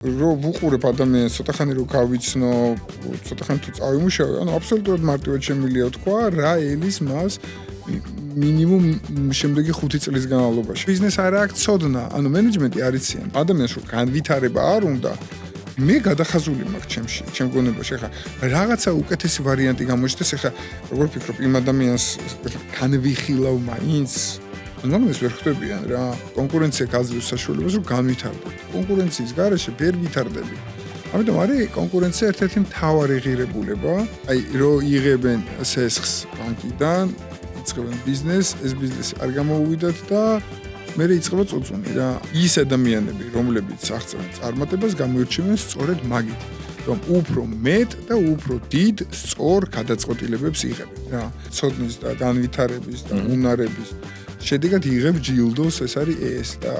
Რო ვუყურებ ადამიანს, ცოტახანი რო გავიცნო, ცოტახანი თუ წავიმუშავე, ანუ აბსოლუტურად მარტივად შემიძლია თქვა, რა ელის მას მინიმუმ შემდეგი 5 წლის განმავლობაში. ბიზნეს არ აქვს ცოდნა, ანუ მენეჯმენტი არ იციან. ადამიანს რო განვითარება არ უნდა, მე გადახაზული მაქვს ჩემ გონებაში. ხა რაღაცა უკეთესი ვარიანტი გამოჩნდეს, ხა როგორ ფიქრობ, იმ ადამიანს განვიხილავ მაინც? ნორმალს ვერ ხვდებიან რა. კონკურენცია გაძლევს საშუალებას, რომ განვითარდეთ. კონკურენციის გარეშე ვერ ვითარდები. ამიტომ არის კონკურენცია ერთ-ერთი მთავარი ღირებულება. აი, რო იღებენ სესხს ბანკიდან, იწყებენ ბიზნესს, ეს ბიზნესი არ გამოუვიდათ და მე იწყება წუწუნი რა. ის ადამიანები, რომლებიც აღწევენ წარმატებას, გამოირჩევიან სწორედ მაგით, რომ უფრო მეტ და უფრო დიდ სწორ გადაწყვეტილებებს იღებენ რა. ცოდნის და განვითარების და უნარების შედეგად იღებ ჯილდოს, ეს არის ეს და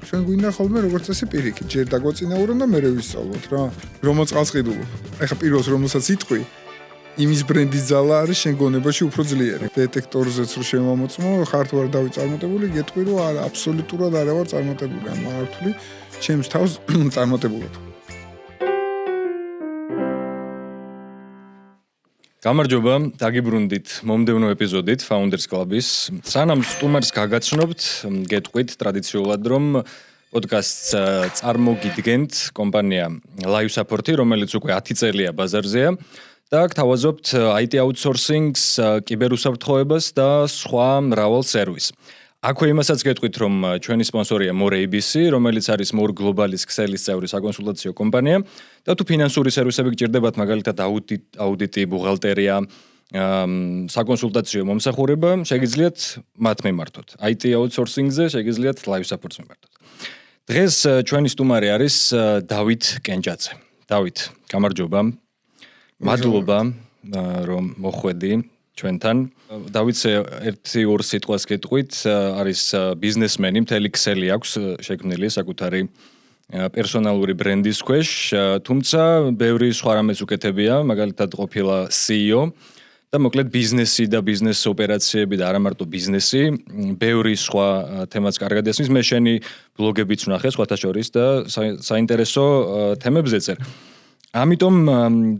ჩვენ გვინდა ხოლმე როგორც ასე პირიქით, ჯერ დაგვაწინაურონ და მერე ვისწავლოთ რა. რომელ წყალს ყიდულობ. ეხლა პირველს რომელსაც იტყვი, იმის ბრენდის ძალა არის შენ გონებაში უფრო ძლიერი. დეტექტორზეც რო შემომოწმო, ხართ ვარ დავი წარმატებული, გეტყვი რომ არა, აბსოლუტურად არა ვარ წარმატებული, ან მართული, ჩემს თავს წარმატებულად. გამარჯობა, დაგიბრუნდით მომდევნო ეპიზოდით Founders Club-ის. სანამ სტუმარს გაგაცნობთ, გეტყვით ტრადიციულად, რომ პოდკასტს წარმოგიდგენთ კომპანია Live Support-ი, რომელიც უკვე 10 წელია ბაზარზეა და გთავაზობთ IT outsourcing-ს, კიბერუსაფრთხოებას და სხვა მრავალ სერვისს. აქვე იმასაც გეტყვით, რომ ჩვენი სპონსორია More ABC, რომელიც არის More Global-ის ქსელის წევრი საკონსულტაციო კომპანია და თუ ფინანსური სერვისები გჭირდებათ, მაგალითად აუდიტი, ბუღალტერია, საკონსულტაციო მომსახურება, შეგიძლიათ მათ მიმართოთ. IT outsourcing-ზე შეგიძლიათ Live Support-ს მიმართოთ. დღეს ჩვენი სტუმარი არის დავით კენჭაძე. დავით, გამარჯობა. მადლობა, რომ მოხვედი ჩვენთან. დავით ერთი-ორ სიტყვას გეტყვით, არის ბიზნესმენი, მთელი ქსელი აქვს შექმნილი საკუთარი პერსონალური ბრენდის ქვეშ, თუმცა ბევრი სხვა რამეც უკეთებია, მაგალითად ყოფილა CEO და მოკლედ ბიზნესი და ბიზნეს ოპერაციები და არა მარტო ბიზნესი, ბევრი სხვა თემაც კარგად ესმის. მე შენი ბლოგებიც ვნახე სხვათა შორის და საინტერესო თემებზე წერ. ამიტომ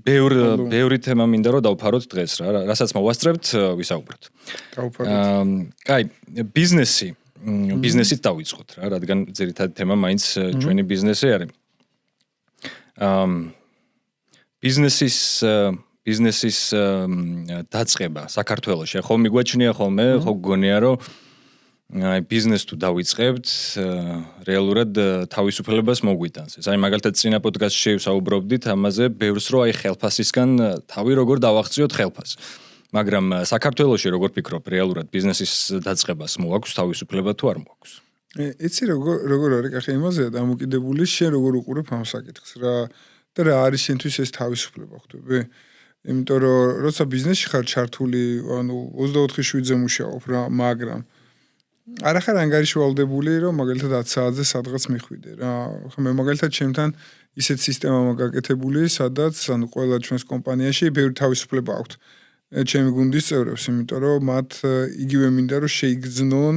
ბევრი თემა მინდა რომ დავფაროთ დღეს რა, რასაც მოვასწრებთ, ვისაუბროთ. დავფაროთ. კაი, ბიზნესით დავიწყოთ რა, რადგან ძირითადი თემა მაინც ჩვენი ბიზნესი არის. ბიზნესის დაწყება საქართველოში ხო მიგვაჩნია ხოლმე, ხო გგონია რომ აი ბიზნეს თუ დავიწყებთ, რეალურად თავისუფლებას მოგვიტანს. ეს არის მაგალითად წინა პოდკასტში ვსაუბრობდით ამაზე, ბევრს რომ აი ხელფასისგან თავი როგორ დავახციოთ ხელფასს. მაგრამ საქართველოში როგორ ფიქრობ, რეალურად ბიზნესის დაწყებას მოაქვს თავისუფლება თუ არ მოაქვს? იცი როგორ არის, ახლა იმაზეა დამოკიდებული შენ როგორ უყურებ ამ საკითხს რა და რა არის შენთვის ეს თავისუფლება ხვდები? იმიტომ რომ როცა ბიზნესში ხარ ჩართული, ანუ 24/7-ზე მუშაობ რა, მაგრამ არა ხარ ანგარიშვალდებული, რომ მაგალითად 10 საათზე სადღაც მიხვიდე რა. ხა მე მაგალითად ჩემთან ისეთ სისტემა მაგაკეთებული, სადაც ანუ ყველა ჩვენს კომპანიაში ბევრი თავისუფლება აქვთ ჩემი გუნდის წევრებს, იმიტომ რომ მათ იგივე მინდა რომ შეიგრძნონ,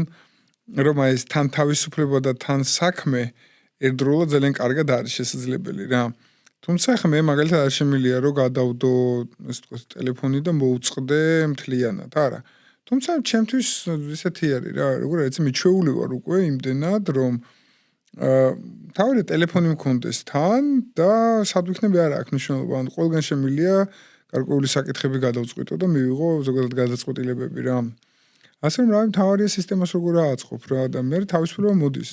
რომ აი ეს თან თავისუფლება და თან საქმე ერთდროულად ძალიან კარგად არის შესაძლებელი რა. თუმცა ხა მე მაგალითად არ შემიძლია რომ გადავდო, ესე ვთქვათ, ტელეფონი და მოვუწყდე მთლიანად, არა. თუმცა ჩემთვის ისეთი არის რა, როგორ არის, მიჩვეული ვარ უკვე იმდენად, რომ თავი ტელეფონი მქონდეს თან და სად ვიქნები არ აქვს მნიშვნელობა, ანუ ყველგან შემიძლია გარკვეული საკითხები გადავწყვიტო და მივიღო ზოგადად გადაწყვეტილებები რა. ასე რომ რა მთავარია სისტემას როგორ ააწყობ რა და მე თავისუფლება მოდის.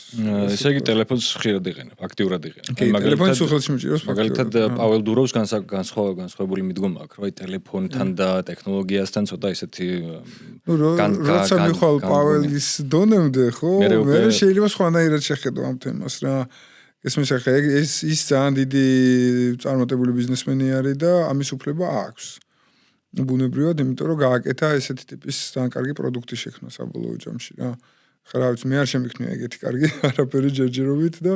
ესე იგი ტელეფონს ხშირად იყენებ, აქტიურად იყენებ. ტელეფონს უხელში მიჭიროს მაგალითად პაվել დუროვს განსხვავებული მიდგომა აქვს, რომ აი ტელეფონთან და ტექნოლოგიასთან ცოტა ისეთი როცა მიხვალ პაველის დონემდე ხო, მე შეიძლება სხვანაირად შეხედო ამ თემას რა. ესმის ახლა ის ძალიან დიდი წარმატებული ბიზნესმენი არის და ამის უფლება აქვს. ბუნებრივად, იმიტომ რომ გააკეთა ესეთი ტიპის ძალიან კარგი პროდუქტი შექმნა საბოლოო ჯამში რა. ხა რა ვიცი მე არ შემიქნია ეგეთი კარგი არაფერი ჯერჯერობით და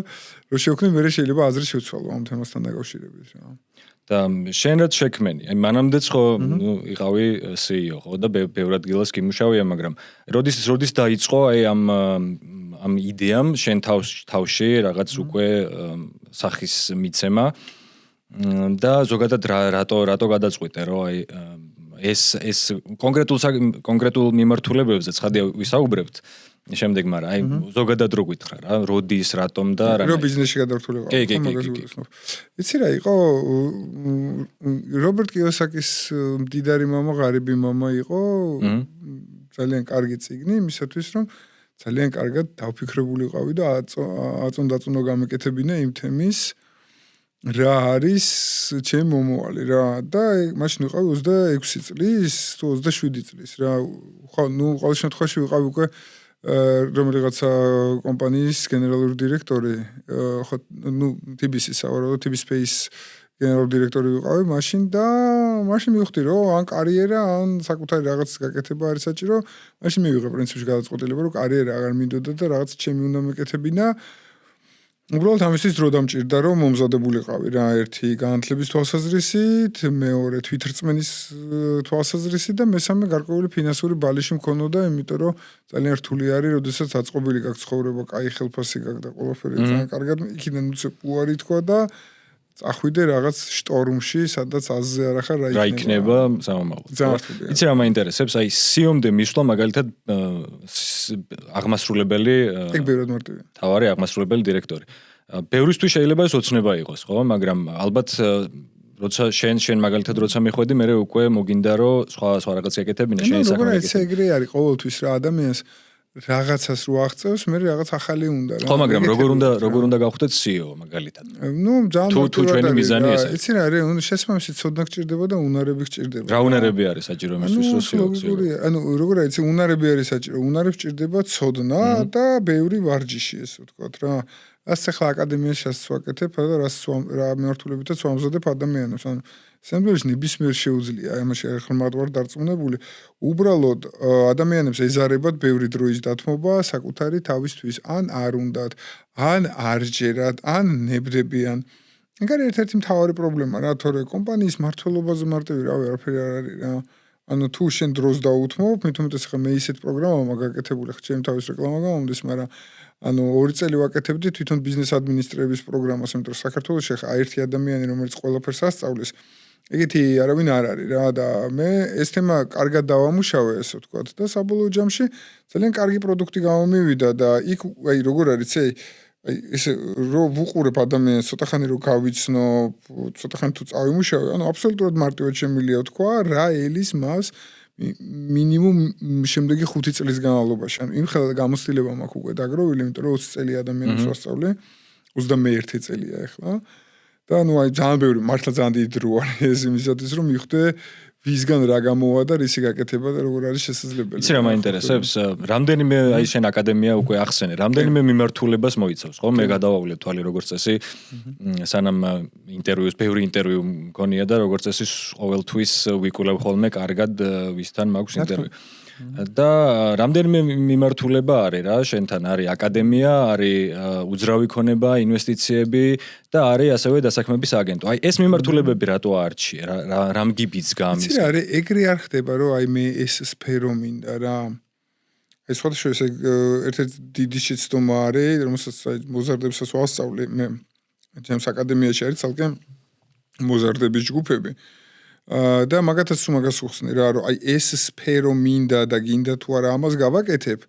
რო შევქნი მე შეიძლება აზრი შევცვალო ამ თემასთან დაკავშირებით რა. და შენ რაც შექმენი, აი მანამდეც ხო იყავი CEO ხო და ბევრ ადგილას გიმუშავია, მაგრამ როდის დაიწყო აი ამ იდეამ შენ თავში რაღაც უკვე სახის მიცემა და ზოგადად რატო გადაწყვიტე რომ აი ეს კონკრეტულ მიმართულებებზე ცხადია ვისაუბრებთ შემდეგ, მაგრამ აი ზოგადად რო გითხრა რა, როდის, რატომ და რა. რო ბიზნესში გადავრთულიყო. კი. იცი რა იყო რობერტ კიოსაკის მდიდარი მამა, ღარიბი მამა იყო. ძალიან კარგი წიგნი იმისათვის რომ ძალიან კარგად დავფიქრებულიყავი და აწონდაწონო გამეკეთებინა იმ თემის რა არის ჩემი მომავალი რა და მაშინ ვიყავი 26 წლის თუ 27 წლის რა. ხო, ყოველ შემთხვევაში ვიყავი უკვე რომელიღაცა კომპანიის გენერალური დირექტორი, ხო, TBS-ის ავარო, TBS Space გენერალური დირექტორი ვიყავი მაშინ და მაშინ მივხვდი რომ ან კარიერა, ან საკუთარი რაღაც გაკეთება არის საჭირო, მაშინ მივიღე პრინციპში გადაწყვეტილება რომ კარიერა აღარ მინდოდა და რაღაც ჩემი უნდა მეკეთებინა. უბრალოდ ამისთვის დრო დამჭირდა რომ მომზადებულიყავი რა, ერთი განათლების თვალსაზრისით, მეორე თვითრწმენის თვალსაზრისით და მესამე გარკვეული ფინანსური ბალიში მქონოდა, იმიტომ რომ ძალიან რთული არის, როდესაც აწყობილი გაქვს ცხოვრება, კაი ხელფასი გაქვს და ყველაფერი ძალიან კარგად, იქიდან უცებ უარი თქვა და წახვიდე რაღაც შტორმში, სადაც აზზე არ ახარ რა იქნება სამომავლოდ. იცი რა მაინტერესებს, აი CEO-მდე მისვლა მაგალითად აღმასრულებელი ეგ ბევრად მარტივია. თავარი აღმასრულებელი დირექტორი. ბევრისთვის შეიძლება ეს ოცნება იყოს, ხო, მაგრამ ალბათ როცა შენ მაგალითად როცა მიხვედი, მე უკვე მოგინდა რომ სხვა რაღაც ეკეთებინა შენი საქმე. როგორ ეს ეგრე არის ყოველთვის რა ადამიანს რაღაცას რო აღწევს, მე რაღაც ახალი უნდა რა. ხო, მაგრამ როგორ უნდა გავხდეთ CEO მაგალითად. ძალიან თუ ჩვენი მიზანი ეს არის. იცი რა, შესაბამისად ცოდნა გჭირდება და უნარები გჭირდება. რა უნარები არის საჭირო იმისთვის რომ CEO? როგორ არის, უნარები არის საჭირო, უნარებს გჭირდება ცოდნა და ბევრი ვარჯიში ესე ვთქვათ რა. ასე ხა აკადემიაშიც ვაკეთებ და რა მიმართულებითაც ვამზადებ ადამიანებს. ანუ სამდროს ნებისმიერ შეუძლია, ამაში ხმად ვარ დარწმუნებული. უბრალოდ ადამიანებს ეზარებათ ბევრი დროის დათმობა საკუთარი თავისთვის, ან არ უნდათ, ან არ ჯერათ, ან ნებდებიან. ეგ არის ერთ-ერთი მთავარი პრობლემა რა, თორე კომპანიის მართლობაზე მარტივი რავი არაფერი არ არის რა. ანუ თუ შენ დროს დაუთმობ, მით უმეტეს ხა მე ისეთ პროგრამა მაგაკეთებული ხა ჩემ თავის რეკლამა გამომდის, მაგრამ ანუ 2 წელი ვაკეთებდი თვითონ ბიზნეს ადმინისტრების პროგრამას, იმიტომ რომ საქართველოში ხა ერთი ადამიანი რომელიც ყველაფერს ასწავლის, ეგეთი არავინ არ არის რა და მე ეს თემა კარგად დავამუშავე, ესე ვთქვათ და საბოლოო ჯამში ძალიან კარგი პროდუქტი გამომივიდა და იქ აი როგორ არის აი ესე რო ვუყურებ ადამიანს ცოტა ხანი რო გავიცნო, ცოტა ხანი თუ წავიმუშავე, ანუ აბსოლუტურად მარტივად შემიძლია თქვა რა ელის მას მინიმუმ შემდეგი 5 წლის განმავლობაში. ანუ იმ ხელა გამოცდილება მაქვს უკვე დაგროვილი, იმიტომ რომ 20 წელი ადამიანებს ვასწავლე, 21 წელია ახლა. და ნუ აი ძალიან ბევრი მართლა ძალიან დიდი დრო არის ეს იმისათვის რომ მივხვდე ვისგან რა გამოვა და რისი გაკეთება და როგორ არის შესაძლებელი. იცი რა მაინტერესებს, რამდენიმე აი შენ აკადემია უკვე ახსენე, რამდენიმე მიმართულებას მოიცავს, ხო? მე გადავავლე თვალი როგორც წესი, სანამ ბევრი ინტერვიუ მქონია და როგორც წესი ყოველთვის ვიკულევ ხოლმე კარგად ვისთან მაქვს ინტერვიუ. და რამდენიმე მიმართულება არის რა, შენთან არის აკადემია, არის უძრავი ქონება, ინვესტიციები და არის ასევე დასაქმების აგენტო. აი ეს მიმართულებები რატო არჩიე? რამ გიბიძგა ამის? იცი რა, ეგრე არ ხდება, რომ აი მე ეს სფერო მინდა რა. ეს სხვადასხვა ეს ერთ-ერთი დიდი შეცდომა არის, რომელსაც აი მოზარდებსაც ვასწავლე მე. ჩემს აკადემიაში არის ცალკე მოზარდების ჯგუფები. და მაგათაც მაგას უხსნე რა, რომ აი ეს სფერო მინდა და გინდა თუ არა ამას გავაკეთებ,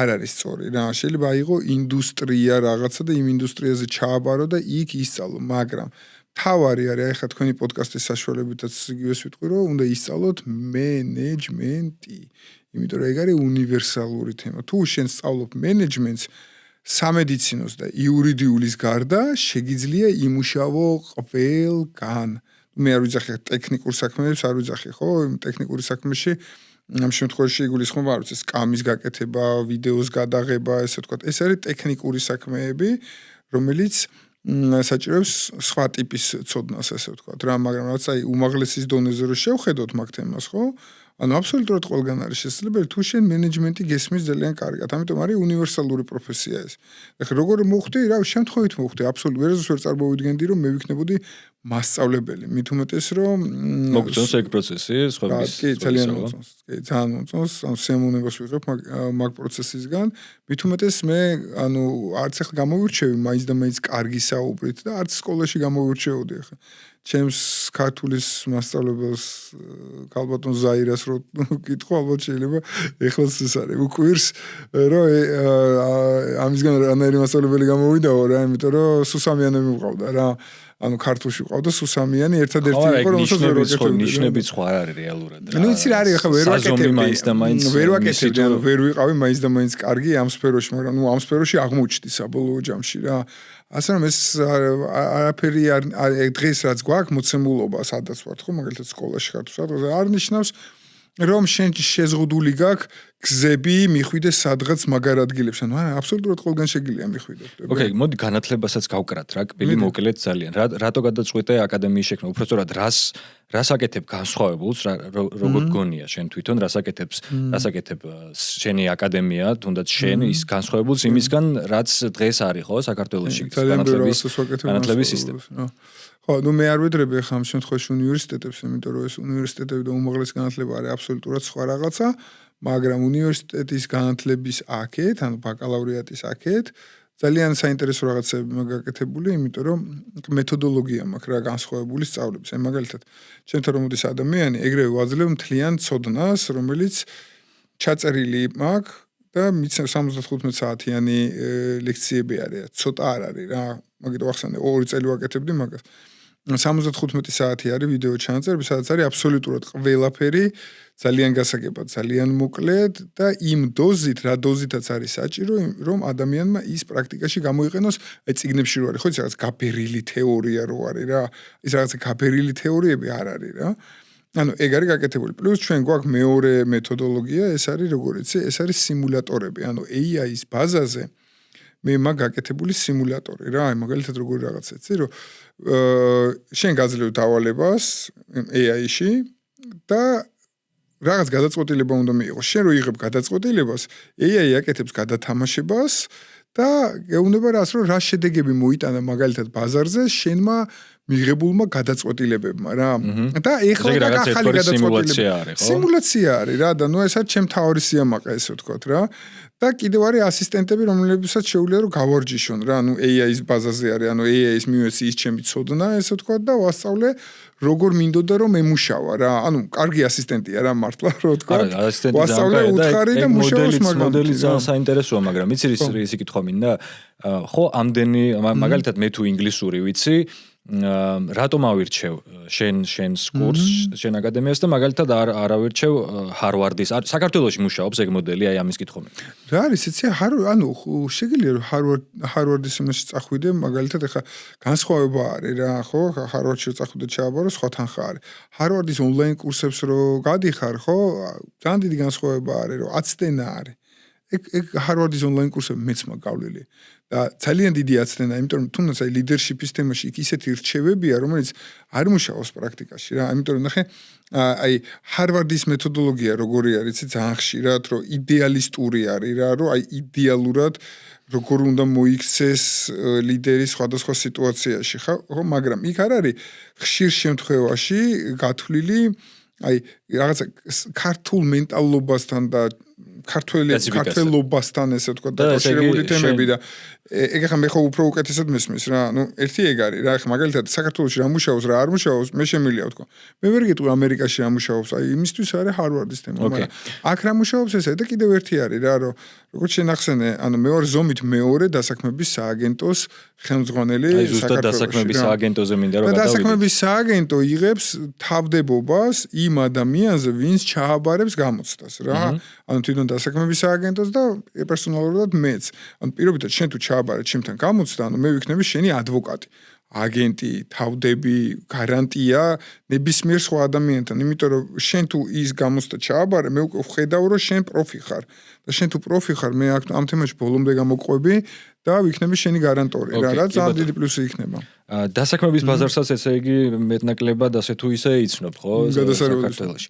არ არის სწორი რა. შეიძლება აიღო ინდუსტრია რაღაცა და იმ ინდუსტრიაზე ჩააბარო და იქ ისწავლო, მაგრამ თავარი არის აი ხა თქვენი პოდკასტის საშუალებითაც იგივეს ვიტყვი, რომ უნდა ისწავლოთ მენეჯმენტი. იმიტომ რომ ეგ არის უნივერსალური თემა. თუ შენ სწავლობ მენეჯმენტს სამედიცინოს და იურიდიულის გარდა, შეგიძლია იმუშავო ყველგან. მე არ ვიძახე ტექნიკურ საქმეებს, არ ვიძახე, ხო? ტექნიკური საქმეში ამ შემთხვევაში იგულისხმება, არ ვიცი, სკამის გაკეთება, ვიდეოს გადაღება, ესე ვთქვათ. ეს არის ტექნიკური საქმეები, რომელიც საჭიროებს სხვა ტიპის ცოდნას, ესე ვთქვათ რა, მაგრამ რაც აი უმაღლესის დონეზე რო შევხედოთ მაგ თემას, ხო? ანუ აბსოლუტურად ყველგან არის შესაძლებელი თუ შენ მენეჯმენტი გესმის ძალიან კარგად. ამიტომ არის უნივერსალური პროფესია ეს. ეხლა როგორ მოხდი, რა შემთხვევით მოხდი, აბსოლუტურად ვერასდროს ვერ წარმოვიდგენდი რომ მე ვიქნებოდი მასწავლებელი. მით უმეტეს რომ მოგწონს ეგ პროცესი, სხვების. კი, ძალიან მოწონს. კი, ძალიან მოწონს. ანუ სიამოვნებას ვიღებ მაგ პროცესისგან. მით უმეტეს მე ანუ არც ახლა გამოვირჩევი მაინც და მაინც კარგი საუბრით და არც სკოლაში გამოვირჩეოდი ახლა. ჩემს ქართულის მასწავლებელს ქალბატონ ზაირას რო კითხო ალბათ შეიძლება ეხლაც ეს არის უკვირს რომ ამისგან რანაირი მასწავლებელი გამოვიდაო რა იმიტომ რომ სუსამიანები მყავდა რა ანუ ქართულში ყავდა სუსამიანი ერთადერთი იყო რომელსაც ვერ ვაკეთებდი ნიშნებიც ხო არ არის რეალურად რა ნუ იცი რა არის ახლა ვერ ვაკეთებდი ვერ ვაკეთებდი ანუ ვერ ვიყავი მაინც და მაინც კარგი ამ სფეროში მაგრამ ნუ ამ სფეროში აღმოჩნდი საბოლოო ჯამში რა ასე რომ ეს არაფერი დღეს რაც გვაქვს მოცემულობა სადაც ვართ ხო მაგალითად სკოლაში ხარ არ ნიშნავს რომ შენ შეზღუდული გაქვს გზები მიხვიდეს სადღაც მაგარ ადგილებს ანუ არა აბსოლუტურად ყველგან შეგიძლია მიხვიდე ოკეი მოდი განათლებასაც გავკრათ რა კბილი მოკლედ ძალიან რატო გადაწყვეტე აკადემიის შექმნა უბრალოდ რას აკეთებ განსხვავებულს როგორ გონია შენ თვითონ რას აკეთებ შენი აკადემია თუნდაც შენ ის განსხვავებულს იმისგან რაც დღეს არის ხო საქართველოში განათლების სისტემა ხო, ნუ მე არ ვედრები ახლა ამ შემთხვევაში უნივერსიტეტებს, იმიტომ რომ ეს უნივერსიტეტები და უმაღლესი განათლება არის აბსოლუტურად სხვა რაღაცა, მაგრამ უნივერსიტეტის განათლების აქეთ, ანუ ბაკალავრიატის აქეთ, ძალიან საინტერესო რაღაცები მაქვს გაკეთებული, იმიტომ რომ მეთოდოლოგია მაქვს რა განსხვავებული სწავლების. აი მაგალითად, ჩემთან რომ მოდის ადამიანი, ეგრევე ვაძლევ მთლიან ცოდნას, რომელიც ჩაწერილი მაქვს და 75 საათიანი ლექციები არის, ცოტა არ არის რა. მაგით ვახსენე 2 წელი ვაკეთებდი მაგას. 75 საათი არის ვიდეო ჩანაწერი, სადაც არის აბსოლუტურად ყველაფერი, ძალიან გასაგებად, ძალიან მოკლედ და იმ დოზით, რა დოზითაც არის საჭირო, რომ ადამიანმა ის პრაქტიკაში გამოიყენოს, აი წიგნებში რო არის, ხო, ის რაღაც გაბერილი თეორია რო არის რა, ის რაღაც გაბერილი თეორიები არ არის რა. ანუ ეგ არის გაკეთებული. პლუს ჩვენ გვაქვს მეორე მეთოდოლოგია, ეს არის როგორ იცი, ეს არის სიმულატორები, ანუ AI-ის ბაზაზე მე მაგ გაკეთებული სიმულატორი რა, აი მაგალითად როგორი რაღაცა იცი, რომ შენ გაძლევ დავალებას AI-ში და რაღაც გადაწყვეტილება უნდა მიიღოს. შენ რო იღებ გადაწყვეტილებას, AI აკეთებს გადათამაშებას და გეუბნება რას რომ რა შედეგები მოიტანა მაგალითად ბაზარზე შენმა მიღებულმა გადაწყვეტილებებმა რა. და ეხლა ახალი გადაწყვეტილებები. სიმულაცია არის რა და ნუ ესაც ჩემ თავი სიამაყე ესე ვთქვათ რა. და კიდევ არის ასისტენტები, რომლებსაც შეუძლია რომ გავარჯიშონ რა, ანუ AI-ის ბაზაზე არის, ანუ AI-ის მივეცი ის ჩემი ცოდნა, ესე ვთქვათ და ვასწავლე როგორ მინდოდა რომ ემუშავა რა. ანუ კარგი ასისტენტია რა მართლა რო ვთქვათ. ვასწავლე უთხარი და მუშაობს მაგრამ მოდელი ძალიან საინტერესოა, მაგრამ იცი ისი კითხვა მინდა? ხო, ამდენი მაგალითად მე თუ ინგლისური ვიცი რატომ ავირჩევ შენს კურსს, შენ აკადემიას და მაგალითად არ ავირჩევ ჰარვარდის. საქართველოში მუშაობს ეგ მოდელი, აი ამის კითხვა. რა არის, იცი, ანუ შეგიძლია რომ ჰარვარდის იმაში წახვიდე, მაგალითად ახლა განსხვავება არის რა, ხო? ჰარვარდში წახვიდე ჩააბარო, სხვა თანხა არის. ჰარვარდის ონლაინ კურსებს რო გადიხარ, ხო? ძალიან დიდი განსხვავება არის, რომ აცდენა არის. ეგ ჰარვარდის ონლაინ კურსები მეც მაქვს გავლილი. და ძალიან დიდი აცდენა, იმიტომ რომ თუნდაც აი ლიდერშიპის თემაში იქ ისეთი რჩევებია, რომელიც არ მუშაობს პრაქტიკაში რა. ამიტომ ნახე, აი ჰარვარდის მეთოდოლოგია როგორი არის, იცი, ძალიან ხშირად, რომ იდეალისტური არის რა, რომ აი იდეალურად როგორ უნდა მოიქცეს ლიდერი სხვადასხვა სიტუაციაში, ხო, მაგრამ იქ არ არის ხშირ შემთხვევაში გათვლილი აი რაღაცა ქართულ მენტალობასთან და ქართველობასთან ესე ვთქვა დაკავშირებული თემები და ეგ ახლა მე ხო უფრო უკეთესად მესმის რა. ნუ ერთი ეგ არის რა, ახლა მაგალითად საქართველოში რა მუშაობს, რა არ მუშაობს, მე შემიძლია ვთქვა. მე ვერ გეტყვი ამერიკაში რა მუშაობს, აი იმისთვის არის ჰარვარდის თემა, მაგრამ აქ რა მუშაობს ესე და კიდევ ერთი არის რა, რომ როგორც შენახსენე, ანუ მე ვარ ზომით მეორე დასაქმების სააგენტოს ხელმძღვანელი საქართველოში. აი ზუსტად დასაქმების სააგენტოზე მინდა რომ გადავიდე. დასაქმების სააგენტო იღებს თავდებობას იმ ადამიანზე, ვინც ჩააბარებს გამოცდას რა. ანუ თვითონ დასაქმების სააგენტოს და პერსონალურად მეც. ანუ პირობითად შენ თუ ჩააბარეთ ჩემთან გამოცდა, ანუ მე ვიქნები შენი ადვოკატი. აგენტი, თავდები, გარანტია ნებისმიერ სხვა ადამიანთან, იმიტომ რომ შენ თუ ის გამოცდა ჩააბარე, მე უკვე ვხედავ რომ შენ პროფი ხარ. და შენ თუ პროფი ხარ, მე ამ თემაში ბოლომდე გამოყვები და ვიქნები შენი გარანტორი რა, რაც ძალიან დიდი პლუსი იქნება. დასაქმების ბაზარსაც ესე იგი მეტნაკლებად ასე თუ ისე იცნობ, ხო? საქართველოში.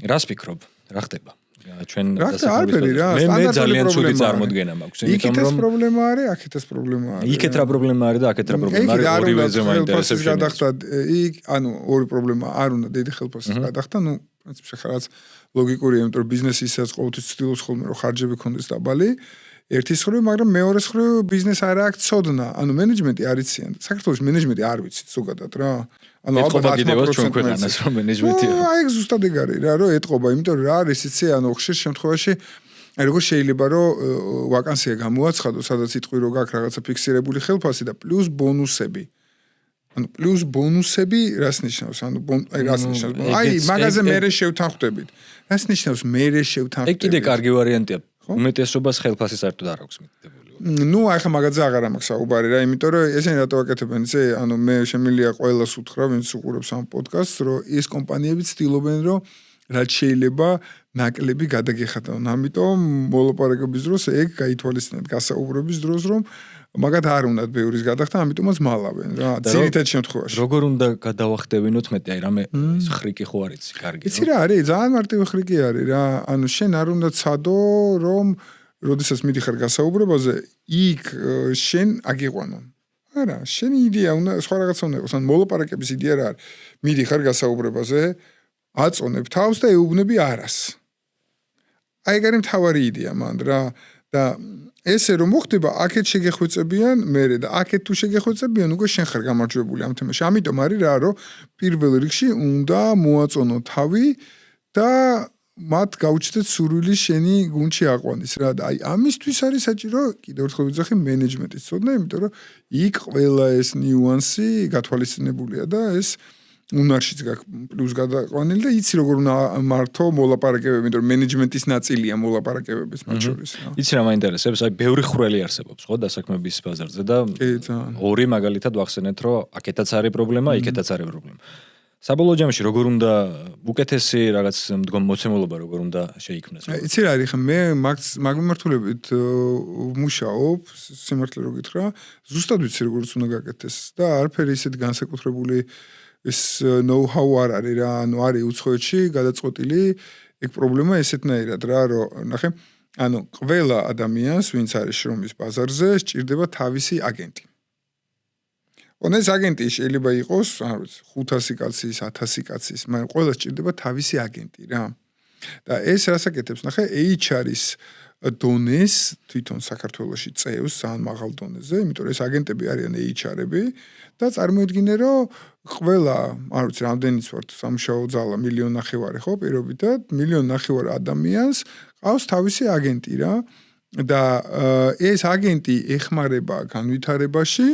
რას ფიქრობ? რა ხდება? ჩვენ მე ძალიან ცუდი წარმოდგენა მაქვს, იმიტომ რომ იქითაც პრობლემა არის, აქეთაც პრობლემა არის. იქეთ რა პრობლემა არის და აქეთ რა პრობლემა არის, ორივეზე მაინტერესებს. ორი პრობლემა არ უნდა დიდი ხელფასის გადახდა, პრინციპში ხარაც ლოგიკურია, იმიტომ რომ ბიზნესი ისაც ყოველთვის ცდილობს ხოლმე რომ ხარჯები ქონდეს დაბალი. ერთის მხრივ, მაგრამ მეორეს მხრივ ბიზნეს არ აქვს ცოდნა. მენეჯმენტი არ იციან. საქართველოს მენეჯმენტი არ ვიცით ზოგადად რა. ალბათ 10% ჩვენ ქვეყანას რომ მენეჯმენტი არის. აი ეგ ზუსტად ეგ არის რა, რომ ეტყობა, იმიტომ რომ რა არის იცი, ხშირ შემთხვევაში როგორ შეიძლება რომ ვაკანსია გამოაცხადო, სადაც იტყვი რომ გაქვს რაღაცა ფიქსირებული ხელფასი და პლუს ბონუსები. პლუს ბონუსები რას ნიშნავს? რას ნიშნავს? მაგაზე მერე შევთანხმდებით. რას ნიშნავს მერე შევთანხმდებით? ეგ კიდე კარგი ვარიანტია. უმეტესობას ხელფასი საერთოდ არ აქვს მიტკდებული. ახლა მაგაზე აღარ მაქვს საუბარი რა, იმიტომ რომ ესენი რატო აკეთებენ ისე, მე შემიძლია ყველას უთხრა, ვინც უყურებს ამ პოდკასტს, რომ ეს კომპანიები ცდილობენ, რომ რაც შეიძლება ნაკლები გადაგეხადონ. ამიტომ მოლაპარაკების დროს ეგ გაითვალისწინეთ გასაუბრების დროს, რომ მაგათ არ უნდათ ბევრის გადახდა, ამიტომაც მალავენ რა, ძირითად შემთხვევაში. როგორ უნდა გადავახტევინოთ მეტი, აი რამე ხრიკი ხო არ იცი, კარგი. იცი რა არის, ძალიან მარტივი ხრიკი არის რა. შენ არ უნდა ცადო, რომ როდესაც მიდიხარ გასაუბრებაზე, იქ შენ აგიყვანონ. არა, შენი იდეა უნდა სხვა რაღაცა უნდა იყოს, მოლაპარაკების იდეა რა არის. მიდიხარ გასაუბრებაზე, აწონებ თავს და ეუბნები არას. აი ეგ არის მთავარი იდეა მანდ რა და ესე რომ მოხდება, აქეთ შეგეხვეწებიან, მერე და აქეთ თუ შეგეხვეწებიან, უკვე შენ ხარ გამარჯვებული ამ თემაში. ამიტომ არის რა, რომ პირველ რიგში უნდა მოაწონო თავი და მათ გაუჩნდეთ სურვილი შენი გუნდში აყვანის რა და აი ამისთვის არის საჭირო კიდევ ერთხელ ვიძახი მენეჯმენტის ცოდნა, იმიტომ რომ იქ ყველა ეს ნიუანსი გათვალისწინებულია და ეს უნარშიც პლუს გადაყვანილი და იცი როგორ უნდა მართო მოლაპარაკებები, იმიტომ რომ მენეჯმენტის ნაწილია მოლაპარაკებების მათ შორის რა. იცი რა მაინტერესებს, აი ბევრი ხრელი არსებობს ხო დასაქმების ბაზარზე და ორი მაგალითად ვახსენეთ, რომ აქეთაც არის პრობლემა, იქეთაც არის პრობლემა. საბოლოო ჯამში როგორ უნდა უკეთესი რაღაც მოცემულობა როგორ უნდა შეიქმნას? იცი რა არის, მე მაგ მიმართულებით ვმუშაობ, სიმართლე რო გითხრა, ზუსტად ვიცი როგორიც უნდა გაკეთდეს და არაფერი ისეთ განსაკუთრებული ეს know-how არ არის რა, არის უცხოეთში გადაწყვეტილი, ეგ პრობლემა ესეთნაირად რა, რომ ნახე, ყველა ადამიანს, ვინც არის შრომის ბაზარზე, სჭირდება თავისი აგენტი. ეს აგენტი შეიძლება იყოს, არ ვიცი, 500 კაცის, 1000 კაცის, მაგრამ ყველას სჭირდება თავისი აგენტი რა. და ეს რას აკეთებს, ნახე, HR-ის დონეს თვითონ საქართველოში წევს ძალიან მაღალ დონეზე, იმიტომ რომ ეს აგენტები არიან HR-ები და წარმოიდგინე, რომ ყველა, არ ვიცი, რამდენიც ვართ სამუშაო ძალა, 1.5 მილიონი ხო, პირობითად, 1.5 მილიონი ადამიანს ყავს თავისი აგენტი რა. და ეს აგენტი ეხმარება განვითარებაში,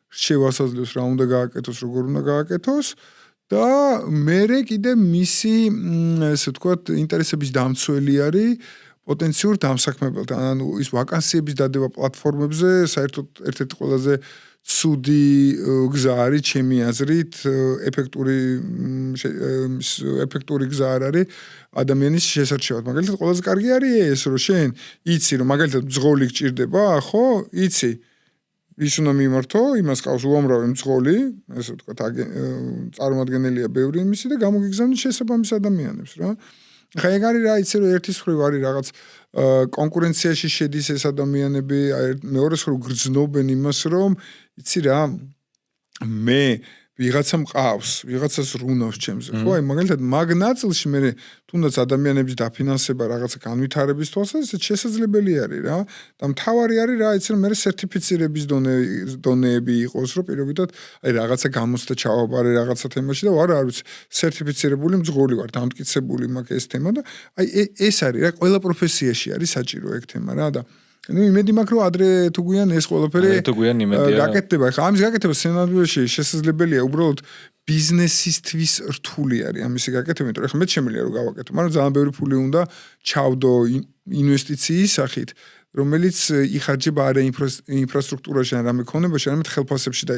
შევასაძლევს რა უნდა გააკეთოს, როგორ უნდა გააკეთოს და მერე კიდე მისი, ესე ვთქვათ, ინტერესების დამცველი არის პოტენციურ დამსაქმებელთან. ის ვაკანსიების დადება პლატფორმებზე საერთოდ ერთ-ერთი ყველაზე ცუდი გზა არის ჩემი აზრით, ეფექტური გზა არ არის ადამიანის შესარჩევად. მაგალითად, ყველაზე კარგი არის ეს, რომ შენ იცი, რომ მაგალითად მძღოლი გჭირდება, ხო? იცი ის უნდა მიმართო, იმას ყავს უამრავი მძღოლი, ესე ვთქვათ, წარმოადგენელია ბევრი იმისი და გამოგიგზავნით შესაბამის ადამიანებს რა. ხა ეგ არის რა, იცი რომ ერთის მხრივ არის რაღაც კონკურენციაში შედის ეს ადამიანები, მეორეს მხრივ გრძნობენ იმას, რომ იცი რა, მე ვიღაცა მყავს, ვიღაცას რუნავს ჩემზე. ხო, აი მაგალითად მაგ ნაწილში მე თუნდაც ადამიანების დაფინანსება რაღაცა განვითარების თვალსაზრისით შესაძლებელი არის რა. და მთავარი არის რა, იცი რომ მე სერტიფიცირების დონეები იყოს, რომ პირობითად აი რაღაცა გამოცდა ჩავაბარე რაღაცა თემაში და ვარ არ ვიცი, სერტიფიცირებული მძღოლი ვარ, დამტკიცებული მაქვს ეს თემა და აი ეს არის რა, ყველა პროფესიაში არის საჭირო ეგ თემა რა და იმედი მაქვს რომ ადრე თუ გვიან ეს ყველაფერი გაკეთდება. ხა ამის გაკეთება სცენარიაში შესაძლებელია, უბრალოდ ბიზნესისთვის რთული არის ამისი გაკეთება, იმიტომ რომ ხა მე შემიძლია რომ გავაკეთო, მაგრამ ძალიან ბევრი ფული უნდა ჩავდო ინვესტიციის სახით, რომელიც იხარჯება არა ინფრასტრუქტურაში, არა მექონებაში, არამედ ხელფასებში და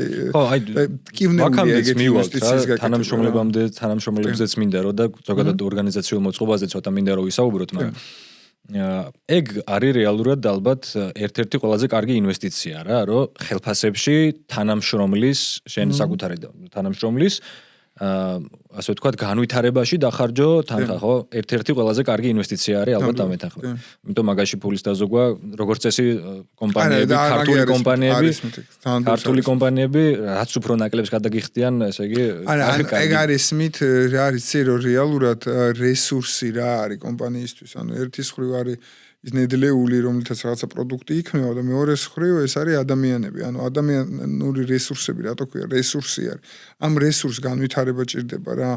კივნეულია ეგეთი ინვესტიციის გაკეთება. თანამშრომლებზეც მინდა რომ და ზოგადად ორგანიზაციულ მოწყობაზე ცოტა მინდა რომ ვისაუბროთ, მაგრამ ეგ არის რეალურად ალბათ ერთ-ერთი ყველაზე კარგი ინვესტიცია რა, რომ ხელფასებში თანამშრომლის, შენ საკუთარი თანამშრომლის ასე ვთქვათ, განვითარებაში დახარჯო თანხა, ხო? ერთ-ერთი ყველაზე კარგი ინვესტიცია არის ალბათ ამ თანხა. იმიტომ მაგაში ფულის დაზოგვა, როგორც წესი კომპანიები, ქართული კომპანიები, რაც უფრო ნაკლებს გადაგიხდიან, ესე იგი, ეგ არის მით რა არის ცერო რეალურად რესურსი რა არის კომპანიისთვის. ანუ ერთი მხრივ არის ის ნედლეული, რომელთაც რაღაცა პროდუქტი იქმნება და მეორე მხრივ ეს არის ადამიანები. ანუ ადამიანური რესურსები, რატო ქვია, რესურსი არის. ამ რესურს განვითარება ჭირდება რა.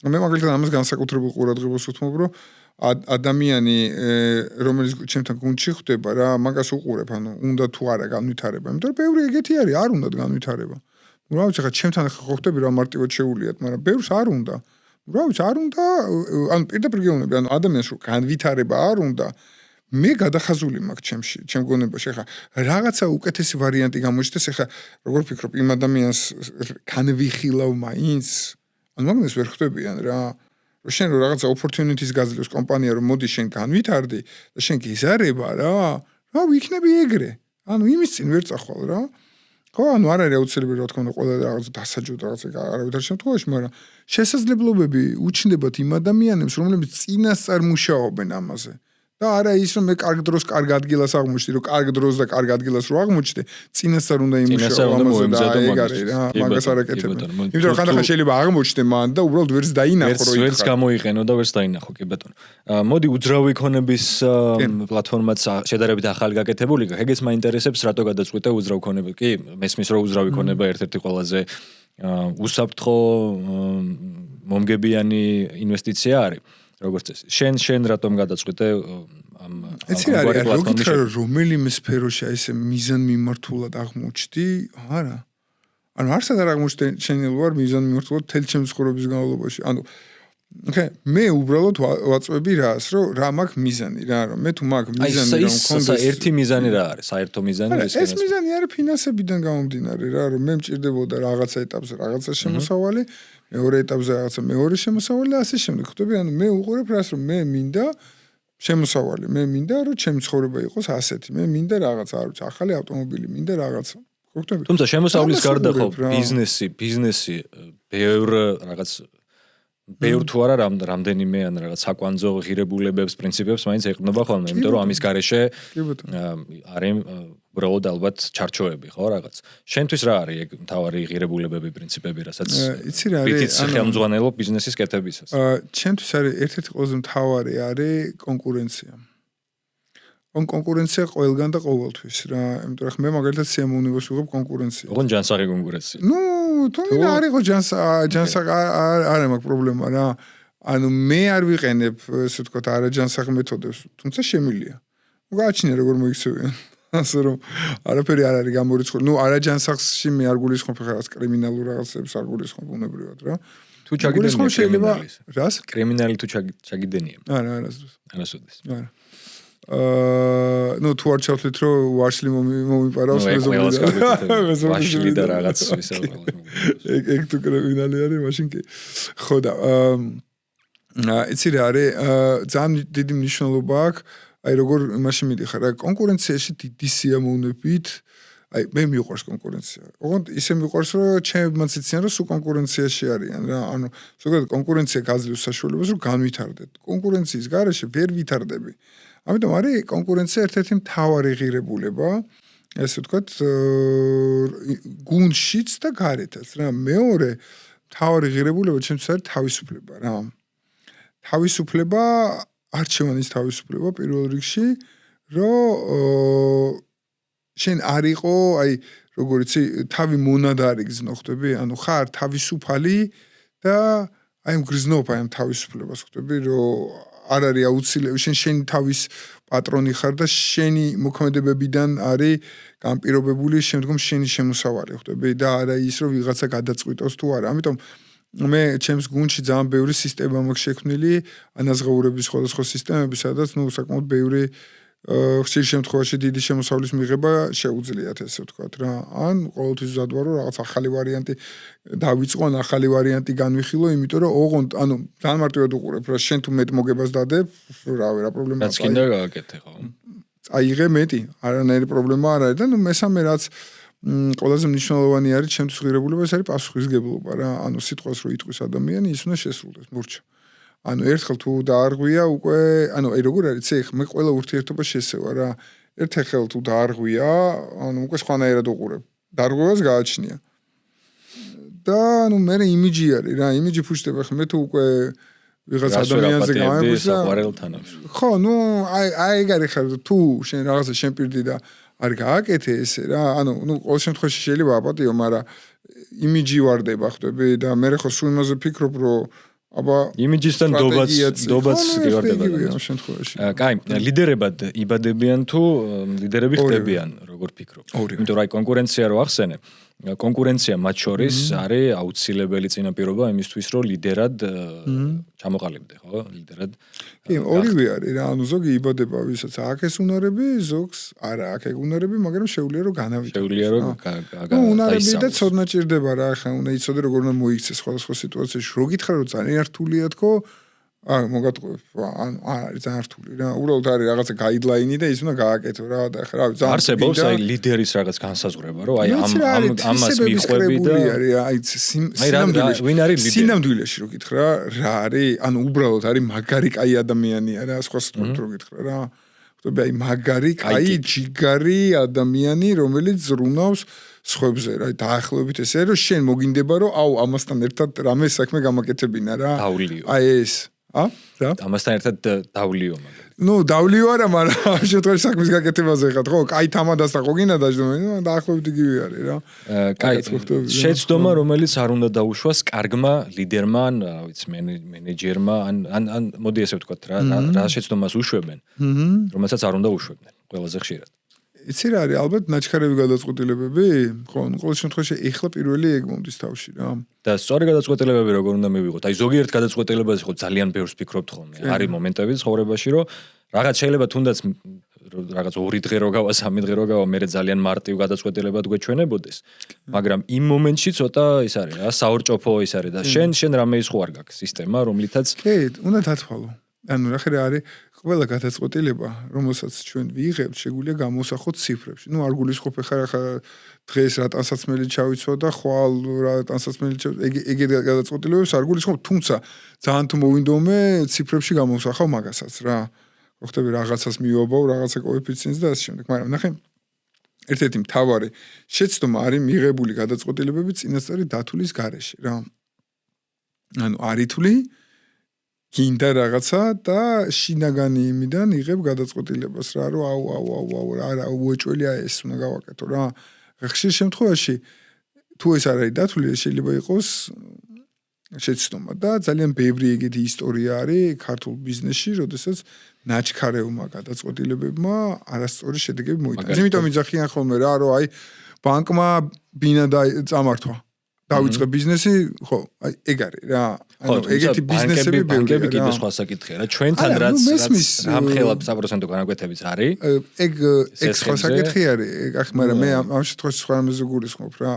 მე მაგალითად ამას განსაკუთრებულ ყურადღებას ვუთმობ, რომ ადამიანი, რომელიც ჩემთან გუნდში ხვდება რა, მაგას უყურებ, ანუ უნდა თუ არა განვითარება. იმიტომ რომ ბევრი ეგეთი არის, არ უნდა განვითარება. რა ვიცი, ხა ჩემთან ხო ხვდები რა მარტივად შეუვლიათ, მაგრამ ბევრს არ უნდა. რა ვიცი, არ უნდა, ანუ პირდაპირ გეუბნები, ანუ ადამიანს რომ განვითარება არ უნდა. მე გადახაზული მაქვს ჩემ გონებაში. ხა რაღაცა უკეთესი ვარიანტი გამოჩნდეს, ხა როგორ ფიქრობ, იმ ადამიანს განვიხილავ მაინც? ანუ მაგას ვერ ხვდებიან რა. რომ შენ რო რაღაცა opportunities გაძლევს კომპანია, რომ მოდი შენ განვითარდი და შენ გიზარება რა. რა ვიქნები ეგრე. ანუ იმის წინ ვერ წახვალ რა. ხო, ანუ არ არის აუცილებელი რა თქმა უნდა ყველა რაღაცა დასაჯოთ რაღაცა არავითარ შემთხვევაში, მაგრამ შესაძლებლობები უჩნდებათ იმ ადამიანებს, რომლებიც წინასწარ მუშაობენ ამაზე. და არა ის რომ მე კარგ დროს კარგ ადგილას აღმოჩნდი, რომ კარგ დროს და კარგ ადგილას რო აღმოჩნდი, წინასწარ უნდა იმუშაო ამაზე და ეგ არის რა, მაგას არ აკეთებენ. იმიტომ რომ ხანდახან შეიძლება აღმოჩნდე მან და უბრალოდ ვერც დაინახო რო ვერც გამოიყენო და ვერც დაინახო, კი ბატონო. მოდი უძრავი ქონების პლატფორმაც შედარებით ახალი გაკეთებული, ეგეც მაინტერესებს, რატო გადაწყვიტე უძრავ ქონები? კი, მესმის რომ უძრავი ქონება ერთ-ერთი ყველაზე უსაფრთხო მომგებიანი ინვესტიცია არის. როგორც წესი. შენ რატომ გადაწყვიტე ამ პლატფორმის რომელიმე სფეროში ესე მიზანმიმართულად აღმოჩნდი? არა. ანუ არსად არ აღმოჩნდი ვარ მიზანმიმართულად თელ ჩემს ცხოვრების განმავლობაში. ანუ მე უბრალოდ ვაწვევი რას, რომ რა მაქვს მიზანი რა, რომ მე თუ მაქვს მიზანი რომ მქონდეს ერთი მიზანი რა არის, საერთო მიზანი ეს მიზანი არის ფინანსებიდან გამომდინარე რა, რომ მე მჭირდებოდა რაღაცა ეტაპზე რაღაცა შემოსავალი, მეორე ეტაპზე რაღაცა მეორე შემოსავალი და ასე შემდეგ. ხვდები, ანუ მე უყურებ რას, რომ მე მინდა შემოსავალი, მე მინდა რომ ჩემი ცხოვრება იყოს ასეთი, მე მინდა რაღაცა, არ ვიცი, ახალი ავტომობილი, მინდა რაღაცა. ხვდები? თუმცა შემოსავლის გარდა ხო ბიზნესი ბევრ რაღაც ბევრ თუ არა რამდენიმე ან რაღაც საკვანძო ღირებულებებს, პრინციპებს მაინც ეყრდნობა ხოლმე, იმიტომ რომ ამის გარეშე არის უბრალოდ ალბათ ჩარჩოები, ხო, რაღაც. შენთვის რა არის ეგ მთავარი ღირებულებები, პრინციპები, რასაც იცი რა არის, ხელმძღვანელობ ბიზნესის კეთებისას. ჩემთვის არის ერთ-ერთი ყველაზე მთავარი არის კონკურენცია. კონკურენცია ყველგან და ყოველთვის რა, იმიტომ რომ მე მაგალითად სიამოვნებას ვიღებ კონკურენციას. ოღონდ ჯანსაღი კონკურენცია. თუმცა არ იყო ჯანსაღი არ მაქვს პრობლემა რა. ანუ მე არ ვიყენებ, ესე ვთქვათ, არაჯანსაღ მეთოდებს, თუმცა შემილია. გააჩნია როგორ მოიქცევიან. ასე რომ არაფერი არ არის გამორიცხული. არაჯანსაღში მე არ გულისხმობ რაღაც კრიმინალურ რაღაცებს, არ გულისხმობ უნებრივად რა. თუ ჩაგიდენია შეიძლება რას? კრიმინალი თუ ჩაგიდენია. არა, არასოდეს. არა. თუ არ ჩავთვლით რომ ვაშლი მომიპარავს ვაშლი და რაღაც ისე ეგ თუ კრიმინალი არის მაშინ კი ხო და იცი რა არის ძალიან დიდი მნიშვნელობა აქვს აი როგორ იმაში მიდიხარ რა კონკურენციაში დიდი სიამოვნებით აი მე მიყვარს კონკურენცია ოღონდ ისე მიყვარს რომ ჩემებმაც იციან რომ სულ კონკურენციაში არიან რა ანუ ზოგადად კონკურენცია გაძლევს საშუალებას რომ განვითარდეთ კონკურენციის გარეშე ვერ ვითარდები ამიტომ არის კონკურენცია ერთ-ერთი მთავარი ღირებულება, ესე ვთქვათ, გუნდშიც და გარეთაც რა. მეორე მთავარი ღირებულება ჩემთვის არის თავისუფლება რა. თავისუფლება, არჩევანის თავისუფლება პირველ რიგში, რომ შენ არ იყო, აი, როგორ იცი, თავი მონადარი გზნო ხვდები, ანუ ხარ თავისუფალი და აი მგრძნობ აი ამ თავისუფლებას ხვდები, რომ არ არის აუცილებელი შენი თავის პატრონი ხარ და შენი მოქმედებებიდან არის განპირობებული შემდგომ შენი შემოსავალი ხვდები და არა ის რომ ვიღაცა გადაწყვიტოს თუ არა. ამიტომ მე ჩემს გუნდში ძალიან ბევრი სისტემა მაქვს შექმნილი, ანაზღაურების სხვადასხვა სისტემები, სადაც საკმაოდ ბევრი ხშირ შემთხვევაში დიდი შემოსავლის მიღება შეუძლიათ ესე ვთქვათ რა. ან ყოველთვის ვზად ვარ რომ რაღაც ახალი ვარიანტი დავიწყო, ან ახალი ვარიანტი განვიხილო, იმიტომ რომ ოღონდ ანუ ძალიან მარტივად უყურებ რა შენ თუ მეტ მოგებას დადებ, რავი რა პრობლემაა. რაც კიდე გააკეთე ხო? აიღე მეტი, არანაირი პრობლემა არ არის და მესამე რაც ყველაზე მნიშვნელოვანი არის ჩემთვის ღირებულება ეს არის პასუხისგებლობა რა ანუ სიტყვას რო იტყვის ადამიანი ის უნდა შესრულდეს მურჩა ანუ ერთხელ თუ დაარღვია უკვე ანუ როგორ არის ცე მე ყველა ურთიერთობა შესევა რა ერთხელ თუ დაარღვია ანუ უკვე სხვანაირად უყურებ დარღვევას გააჩნია და ანუ მე იმიჯი არის რა იმიჯი ფუჭდება ხმე თუ უკვე ვიღაც ადამიანზე გამეგვისა ხო ნუ აი ეგ არის ხარ თუ შენ რაღაცა შენ პირდი და არ გააკეთე ესე რა ანუ ნუ ყოველ შემთხვევაში შეიძლება აპატიო მაგრამ იმიჯი ვარდება ხვდები და მე ხო სულ იმაზე ფიქრობ რომ აბა იმიჯისთან დობაც კი ვარდება ამ შემთხვევაში კაი ლიდერებად იბადებიან თუ ლიდერები ხდებიან როგორ ფიქრობ იმიტომ რომ აი კონკურენცია რო ახსენე კონკურენცია მათ შორის არის აუცილებელი წინაპირობა იმისთვის რომ ლიდერად ჩამოყალიბდე ხო ლიდერად კი ორივე არის რა ანუ ზოგი იბადება ვისაც აქვს უნარები ზოგს არა აქვს ეგ უნარები მაგრამ შეუძლია რომ განავიდე შეუძლია რომ უნარები და ცოდნა ჭირდება რა ხა უნდა იცოდე როგორ უნდა მოიქცე სხვადასხვა სიტუაციაში რო გითხრა რომ ძალიან რთულია თქო მოგატყუებ ანუ არის ძალიან რთული რა უბრალოდ არის რაღაცა გაიდლაინი და ის უნდა გააკეთო რა და ხა რავი ძალიან არსებობს აი ლიდერის რაღაც განსაზღვრება რომ აი ამას მიხვები და აი სინამდვილეში რო გითხრა რა არის ანუ უბრალოდ არის მაგარი კაი ადამიანია რა სხვა სტუმრად რო გითხრა რა ხტები აი მაგარი კაი ჯიგარი ადამიანი რომელიც ზრუნავს სხვებზე რა დაახლოებით ესე რომ შენ მოგინდება რომ აუ ამასთან ერთად რამე საქმე გამაკეთებინა რა აი ეს რა ამასთან ერთად დავლიო მაგრამ ნუ დავლიო არა მაგრამ შეთქვი საქმის გაკეთებაზე ხარ ხო კაი თამადასთან ხო გინდა დაჟდომენ დაახლოებით იგივე არის რა კაი შეცდომა რომელიც არ უნდა დაუშვას კარგმა ლიდერმა ან რა ვიცი მენეჯერმა ან მოდი ესე ვთქვათ რა შეცდომას უშვებენ რომელსაც არ უნდა უშვებდნენ ყველაზე ხშირად იცი რა არის ალბათ ნაჩქარევი გადაწყვეტილებები ხო ნუ ყოველ შემთხვევაში ეხლა პირველი ეგ მომდის თავში რა და სწორი გადაწყვეტილებები როგორ უნდა მივიღოთ აი ზოგიერთ გადაწყვეტილებაზე ხო ძალიან ბევრს ფიქრობთ ხოლმე არის მომენტები ცხოვრებაში რომ რაღაც შეიძლება თუნდაც რაღაც 2 დღე რო გავა 3 დღე რო გავა მე ძალიან მარტივ გადაწყვეტილებად გვეჩვენებოდეს მაგრამ იმ მომენტში ცოტა ის არის რა საორჭოფო ის არის და შენ რამე ის ხო არ გაქვს სისტემა რომლითაც კი უნდა დათვალო ანუ რა ხერე არის ყველა გადაწყვეტილება, რომელსაც ჩვენ ვიღებთ, შეგვიძლია გამოსახოთ ციფრებში. ნუ არ გულისხმობ ხა დღეს რა ტანსაცმელი ჩავიცვა და ხვალ რა ტანსაცმელი ეგ გადაწყვეტილებებს არ გულისხმობ, თუმცა ძალიან თუ მოვინდომე ციფრებში გამოსახავ მაგასაც რა. ხოხტები რაღაცას მივაბავ, რაღაცა კოეფიციენტს და ასე შემდეგ. მაგრამ ნახე ერთ-ერთი მთავარი შეცდომა არის მიღებული გადაწყვეტილებები წინასწარი დათulis გარეშე რა. ანუ არითული გინდა რაღაცა და შინაგანი იმიდან იღებ გადაწყვეტილებას რა რომ აუ რა უეჭველია ეს უნდა გავაკეთო რა ხშირ შემთხვევაში თუ ეს არ არის დათვლილი შეიძლება იყოს შეცდომა და ძალიან ბევრი ეგეთი ისტორია არის ქართულ ბიზნესში როდესაც ნაჩქარევმა გადაწყვეტილებებმა არასწორი შედეგები მოიტანა იმიტომ იძახიან ხოლმე რა რომ აი ბანკმა ბინა წამართვა დავიწყე ბიზნესი, ხო, აი ეგ არის რა. ანუ ეგეთი ბიზნესები ბევრია. ბანკები კიდე სხვა საკითხია რა. ჩვენთან რაც რამხელა 100% განაკვეთებიც არის. ეგ სხვა საკითხი არის. ახ, მაგრამ მე ამ შემთხვევაში სხვა რამეზე გულისხმობ რა.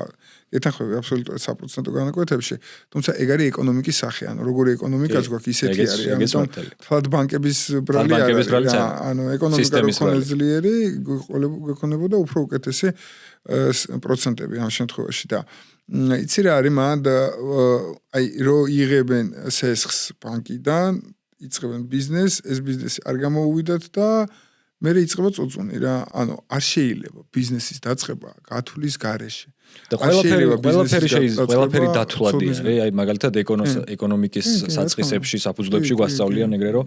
ეთანხმები აბსოლუტურად 100% განაკვეთებში, თუმცა ეგ არის ეკონომიკის სახე, ანუ როგორი ეკონომიკაც გვაქვს ისეთი არის. ამიტომ თლად ბანკების ბრალი არის. ანუ ეკონომიკა რო ქონდეს ძლიერი, გქონებოდა უფრო უკეთესი პროცენტები ამ შემთხვევაში და იცი რა არის მან აი რო იღებენ სესხს ბანკიდან იწყებენ ბიზნეს ეს ბიზნესი არ გამოუვიდათ და მე იწყება წოწუნი რა ანუ არ შეიძლება ბიზნესის დაწყება გათვლის გარეშე და ყველაფერი დათვლადი არის აი მაგალითად ეკონომიკის საწყისებში საფუძვლებში გვასწავლიან ეგრე რომ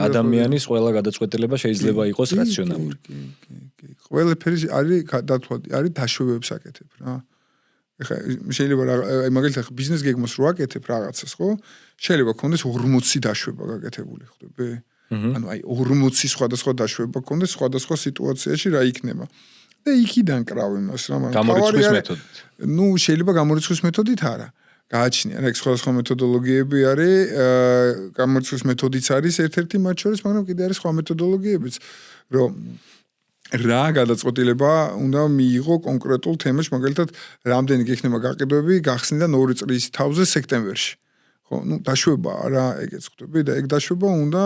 ადამიანის ყველა გადაწყვეტილება შეიძლება იყოს რაციონალური ყველაფერი არის დათვლადი არის დაშვებებს აკეთებ რა ეხა შეიძლება აი მაგალითად ბიზნეს გეგმას რო აკეთებ რაღაცას ხო შეიძლება გქონდეს 40 დაშვება გაკეთებული ხდები ანუ აი 40 სხვადასხვა დაშვება გქონდეს სხვადასხვა სიტუაციაში რა იქნება და იქიდან კრავ იმას რა მაგრამ გამორიცხვის მეთოდით ნუ შეიძლება გამორიცხვის მეთოდით არა გააჩნია რა სხვადასხვა მეთოდოლოგიები არის გამორიცხვის მეთოდიც არის ერთ-ერთი მათ შორის მაგრამ კიდე არის სხვა მეთოდოლოგიებიც რომ რა გადაწყვეტილება უნდა მიიღო კონკრეტულ თემაში მაგალითად რამდენი გექნება გაყიდვები გახსნიდან 2 წლის თავზე სექტემბერში ხო, დაშვებაა რა, ეგეც ხვდები და ეგ დაშვება უნდა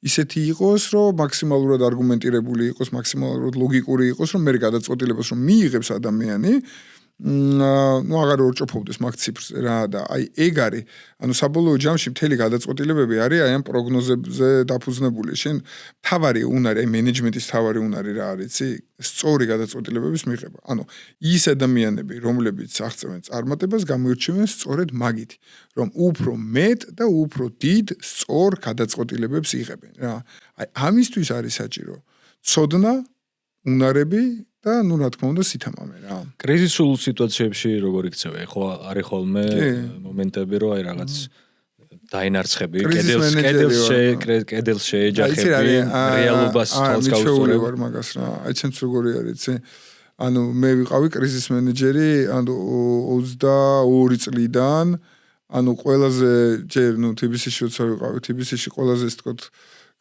ისეთი იყოს, რომ მაქსიმალურად არგუმენტირებული იყოს, მაქსიმალურად ლოგიკური იყოს, რომ მე გადაწყვეტილებას რომ მიიღებს ადამიანი აღარ ორჭოფობდეს მაგ ციფრზე რა და აი ეგ არის ანუ საბოლოო ჯამში მთელი გადაწყვეტილებები არის აი ამ პროგნოზებზე დაფუძნებული შენ თავარი უნარი აი მენეჯმენტის თავარი უნარი რა არის იცი სწორი გადაწყვეტილებების მიღება ანუ ის ადამიანები რომლებიც აღწევენ წარმატებას გამოირჩევიან სწორედ მაგით რომ უფრო მეტ და უფრო დიდ სწორ გადაწყვეტილებებს იღებენ რა აი ამისთვის არის საჭირო ცოდნა უნარები და ნუ რა თქმა უნდა სითამამე რა. კრიზისულ სიტუაციებში როგორ იქცევა? ხო არის ხოლმე მომენტები რომ აი რაღაც დაინარცხები, კედელს შეეჯახები, რეალობას თავს გავუსწორებ ვარ მაგას რა. აი ჩემს როგორი არის, იცი? ანუ მე ვიყავი კრიზის მენეჯერი, ანუ 22 წლიდან, ანუ ყველაზე ჯერ ნუ TBC-ში როცა ვიყავი, TBC-ში ყველაზე ისე თქო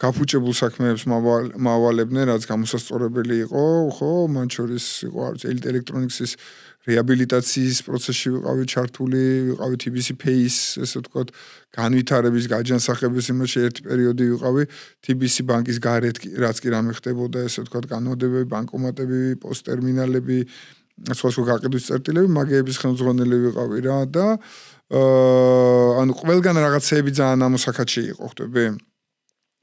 გაფუჭებულ საქმეებს მავალებდნენ, რაც გამოსასწორებელი იყო, ხო, მათ შორის იყო ელიტ ელექტრონიქსის რეაბილიტაციის პროცესში ვიყავი ჩართული, ვიყავი TBC Pay-ის, ესე ვთქვათ, განვითარების, გაჯანსაღების იმაში ერთი პერიოდი ვიყავი TBC ბანკის გარეთ, რაც კი რამე ხდებოდა, ესე ვთქვათ, განმადებები, ბანკომატები, პოსტერმინალები, სხვა გაყიდვის წერტილები, მაგეების ხელმძღვანელი ვიყავი რა და ანუ ყველგან რაღაცეები ძალიან ამოსახაჩი იყო, ხვდები?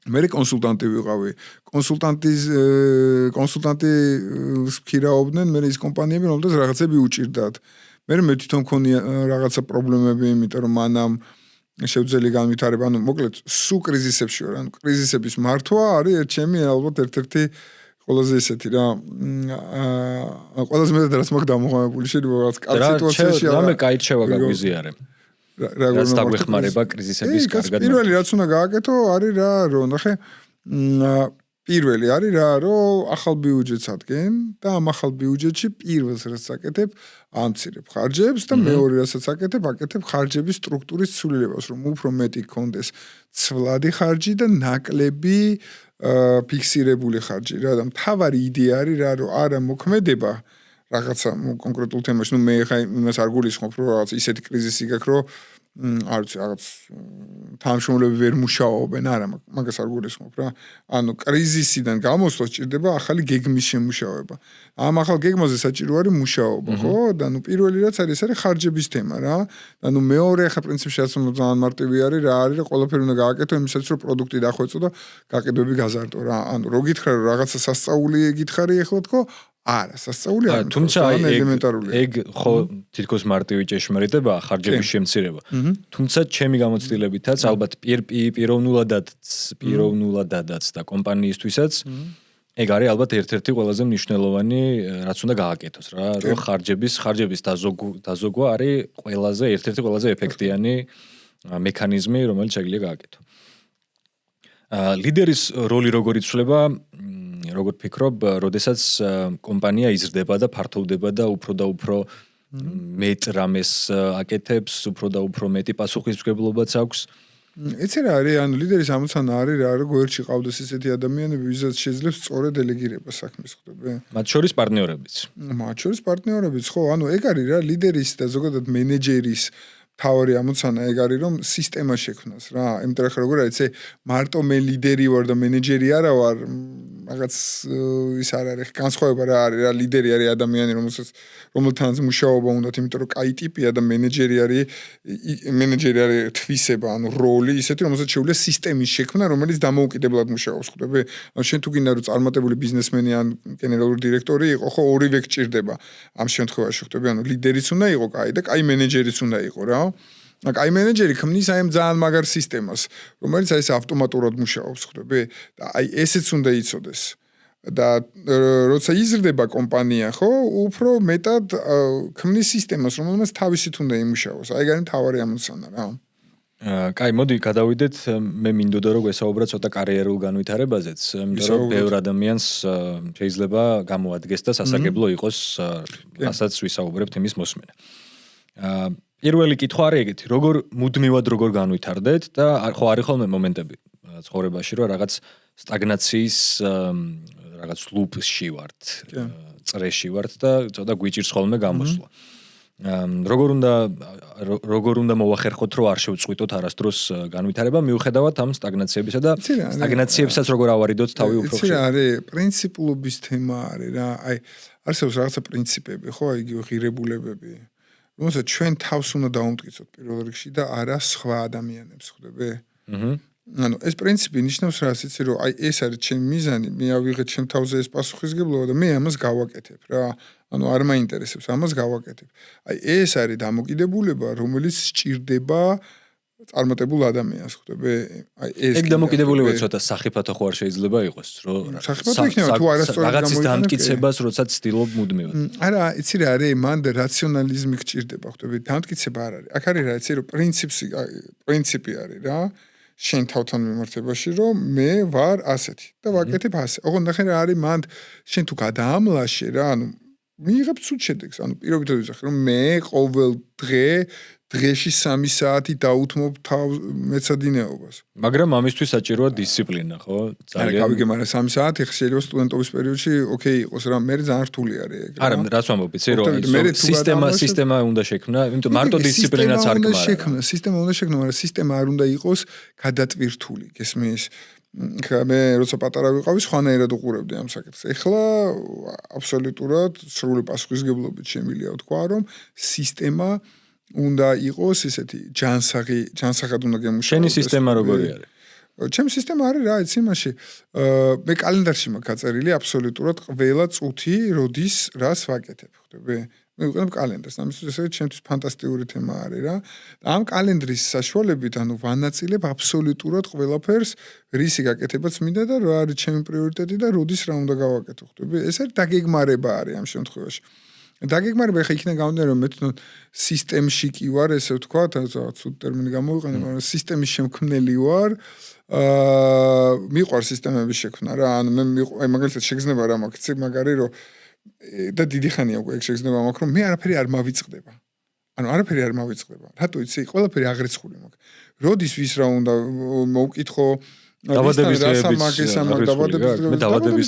მე კონსულტანტი ვიყავი. კონსულტანტის ქირაობდნენ მე ის კომპანიები, რომელთაც რაღაცები უჭირდათ. მე თვითონ მქონია რაღაცა პრობლემები, იმიტომ რომ მანამ შევძელი განვითარება, ანუ მოკლედ სულ კრიზისებში ვარ, ანუ კრიზისების მართვა არის ჩემი ალბათ ერთ-ერთი ყველაზე ისეთი რა ყველაზე მეტად რაც მაგ დამოღამებული შეიძლება რაღაც კაც სიტუაციაში რამე კაი რჩევა გაგვიზიარე. რაც დაგვეხმარება კრიზისების კარგად. პირველი რაც უნდა გააკეთო არის რა რომ ნახე პირველი არის რა რომ ახალ ბიუჯეტს ადგენ და ამ ახალ ბიუჯეტში პირველს რაც აკეთებ ამცირებ ხარჯებს და მეორე რასაც აკეთებ ხარჯების სტრუქტურის ცვლილებას რომ უფრო მეტი გქონდეს ცვლადი ხარჯი და ნაკლები ფიქსირებული ხარჯი რა და მთავარი იდეა არის რა რომ არა მოქმედება რაღაცა კონკრეტულ თემაში, მე ხა იმას არ გულისხმობ, რომ რაღაც ისეთი კრიზისი გაქვს, რომ არ ვიცი, რაღაც თანამშრომლები ვერ მუშაობენ, არა, მაგას არ გულისხმობ რა. ანუ კრიზისიდან გამოსვლა სჭირდება ახალი გეგმის შემუშავება. ამ ახალ გეგმაზე საჭირო არის მუშაობა, ხო? და ნუ პირველი რაც არის ხარჯების თემა რა. და ნუ მეორე ხა პრინციპში რაც ძალიან მარტივი არის, რა არის, რომ ყველაფერი უნდა გააკეთო იმისათვის, რომ პროდუქტი დახვეწო და გაყიდვები გაზარდო რა. ანუ რო გითხრა რომ რაღაცა სასწაული გითხარი ახლა თქო არა, სასწაული არ არის. თუმცა ეგ ხო თითქოს მარტივი ჭეშმარიტებაა ხარჯების შემცირება. თუმცა ჩემი გამოცდილებითაც ალბათ პიროვნულადაც და კომპანიისთვისაც ეგ არის ალბათ ერთ-ერთი ყველაზე მნიშვნელოვანი რაც უნდა გააკეთოს რა, რომ ხარჯების დაზოგვა არის ერთ-ერთი ყველაზე ეფექტიანი მექანიზმი, რომელიც შეიძლება გააკეთო. ლიდერის როლი როგორ იცვლება როგორ ფიქრობ, როდესაც კომპანია იზრდება და ფართოვდება და უფრო მეტ რამეს აკეთებს, უფრო მეტი პასუხისმგებლობაც აქვს. ეცე რა არის, ანუ ლიდერის ამოცანა არის რა, რომ გვერდში ყავდეს ისეთი ადამიანები, ვისაც შეძლებს სწორედ დელეგირება საქმის, ხვდები? მათ შორის პარტნიორებიც, ხო, ანუ ეგ არის რა, ლიდერის და ზოგადად მენეჯერის თავი ამოცანა ეგ არის რომ სისტემა შექმნას რა. იმიტომ რომ როგორ არის, მარტო მე ლიდერი ვარ და მენეჯერი არა ვარ, რაღაც ის არ არის, განსხვავება რა არის რა, ლიდერი არის ადამიანი, რომელთანაც მუშაობა უნდათ, იმიტომ რომ კაი ტიპია და მენეჯერი არის თვისება, ანუ როლი ისეთი, რომელსაც შეუძლია სისტემის შექმნა, რომელიც დამოუკიდებლად მუშაობს, ხვდები? ანუ შენ თუ გინდა რომ წარმატებული ბიზნესმენი ან გენერალური დირექტორი იყო, ხო, ორივე გჭირდება ამ შემთხვევაში, ხვდები? ანუ ლიდერიც უნდა იყო კაი და კაი მენეჯერიც უნდა იყო რა. აი მენეჯერი ქმნის აი ძალიან მაგარ სისტემას, რომელიც აი ეს ავტომატურად მუშაობს, ხვდები? და აი ესეც უნდა იცოდეს. და როცა იზრდება კომპანია, ხო, უფრო მეტად ქმნის სისტემას, რომელმაც თავისით უნდა იმუშაოს. აი ეგ არის მთავარი ამოცანა რა. კაი, მოდი გადავიდეთ, მე მინდოდა რომ გვესაუბრა ცოტა კარიერულ განვითარებაზეც, იმიტომ რომ ბევრ ადამიანს შეიძლება გამოადგეს და სასარგებლო იყოს, რასაც ვისაუბრებთ იმის მოსმენა. პირველი კითხვა არის ეგეთი, მუდმივად როგორ განვითარდეთ და ხო არის ხოლმე მომენტები ცხოვრებაში, რომ რაღაც სტაგნაციის რაღაც ლუპში ვართ, წრეში ვართ და ცოტა გვიჭირს ხოლმე გამოსვლა. როგორ უნდა მოვახერხოთ, რომ არ შევწყვიტოთ არასდროს განვითარება, მიუხედავად ამ სტაგნაციებისა და სტაგნაციებსაც როგორ ავარიდოთ თავი უფრო ხშირად. იცი რა არის, პრინციპულობის თემა არის რა. აი, არსებობს რაღაცა პრინციპები, ხო, იგივე ღირებულებები. რომელსაც ჩვენ თავს უნდა დავუმტკიცოთ პირველ რიგში და არა სხვა ადამიანებს, ხვდები? ანუ ეს პრინციპი ნიშნავს რას, იცი რომ აი ეს არის ჩემი მიზანი, მე ავიღეთ ჩემ თავზე ეს პასუხისგებლობა და მე ამას გავაკეთებ რა. ანუ არ მაინტერესებს, ამას გავაკეთებ. აი ეს არის დამოკიდებულება, რომელიც სჭირდება წარმატებულ ადამიანს, ხვდები? აი ეს ეგ დამოკიდებულება ცოტა სახიფათო ხო არ შეიძლება იყოს, რომ სახიფათო იქნება თუ არასწორად რაღაცის დამტკიცებას როცა ცდილობ მუდმივად. არა, იცი რა არის, მან რაციონალიზმი გჭირდება, ხვდები? დამტკიცება არ არის. აქ არის რა, იცი რომ პრინციპი არის რა. შენ თავთან მიმართებაში რომ მე ვარ ასეთი და ვაკეთებ ასე. ოღონდ ნახე რა არის მანდ შენ თუ გადაამლაშე რა, ანუ მიიღებ ცუდ შედეგს. ანუ პირობითად ვიზახე რომ მე ყოველ დღეში 3 საათი დაუთმობ მეცადინეობას. მაგრამ ამისთვის საჭიროა დისციპლინა, ხო? ძალიან. გავიგე, მაგრამ 3 საათი შეიძლება სტუდენტობის პერიოდში ოკეი იყოს რა, მე ძალიან რთული არის ეგ. არა, რას ვამბობ, იცი რომ სისტემა უნდა შექმნა, იმიტომ მარტო დისციპლინაც არ გმარა. სისტემა უნდა შექმნა, მაგრამ სისტემა არ უნდა იყოს გადატვირთული, გესმის? მე როცა პატარა ვიყავი, სხვანაირად უყურებდი ამ საკითხს. ეხლა აბსოლუტურად სრული პასუხისგებლობით შემიძლია ვთქვა, რომ სისტემა უნდა იყოს ისეთი ჯანსაღად უნდა გემუშავოს. შენი სისტემა როგორი არის? ჩემი სისტემა არის რა, იცი იმაში. მე კალენდარში მაქვს გაწერილი აბსოლუტურად ყველა წუთი, როდის რას ვაკეთებ, ხვდები? მე ვიყენებ კალენდარს, ამისთვის ესე ჩემთვის ფანტასტიკური თემა არის რა. და ამ კალენდრის საშუალებით, ანუ ვანაწილებ აბსოლუტურად ყველაფერს, რისი გაკეთებაც მინდა და რა არის ჩემი პრიორიტეტი და როდის რა უნდა გავაკეთო, ხვდები? ეს არის დაგეგმარება არის ამ შემთხვევაში. დაგეგმარება ხა იქნება გამოდე რომ მე თვითონ სისტემში კი ვარ, ესე ვთქვა, ცუდ ტერმინი გამოვიყენე, მაგრამ სისტემის შემქმნელი ვარ. მიყვარს სისტემების შექმნა რა, ანუ მე აი მაგალითად შეგრძნება რა მაქვს, იცი მაგარი რომ და დიდი ხანია უკვე ეგ შეგრძნება მაქვს, რომ მე არაფერი არ მავიწყდება. ანუ არაფერი არ მავიწყდება. რატო იცი? ყველაფერი აღრიცხული მაქვს. როდის ვის რა უნდა მოვკითხო, დავადების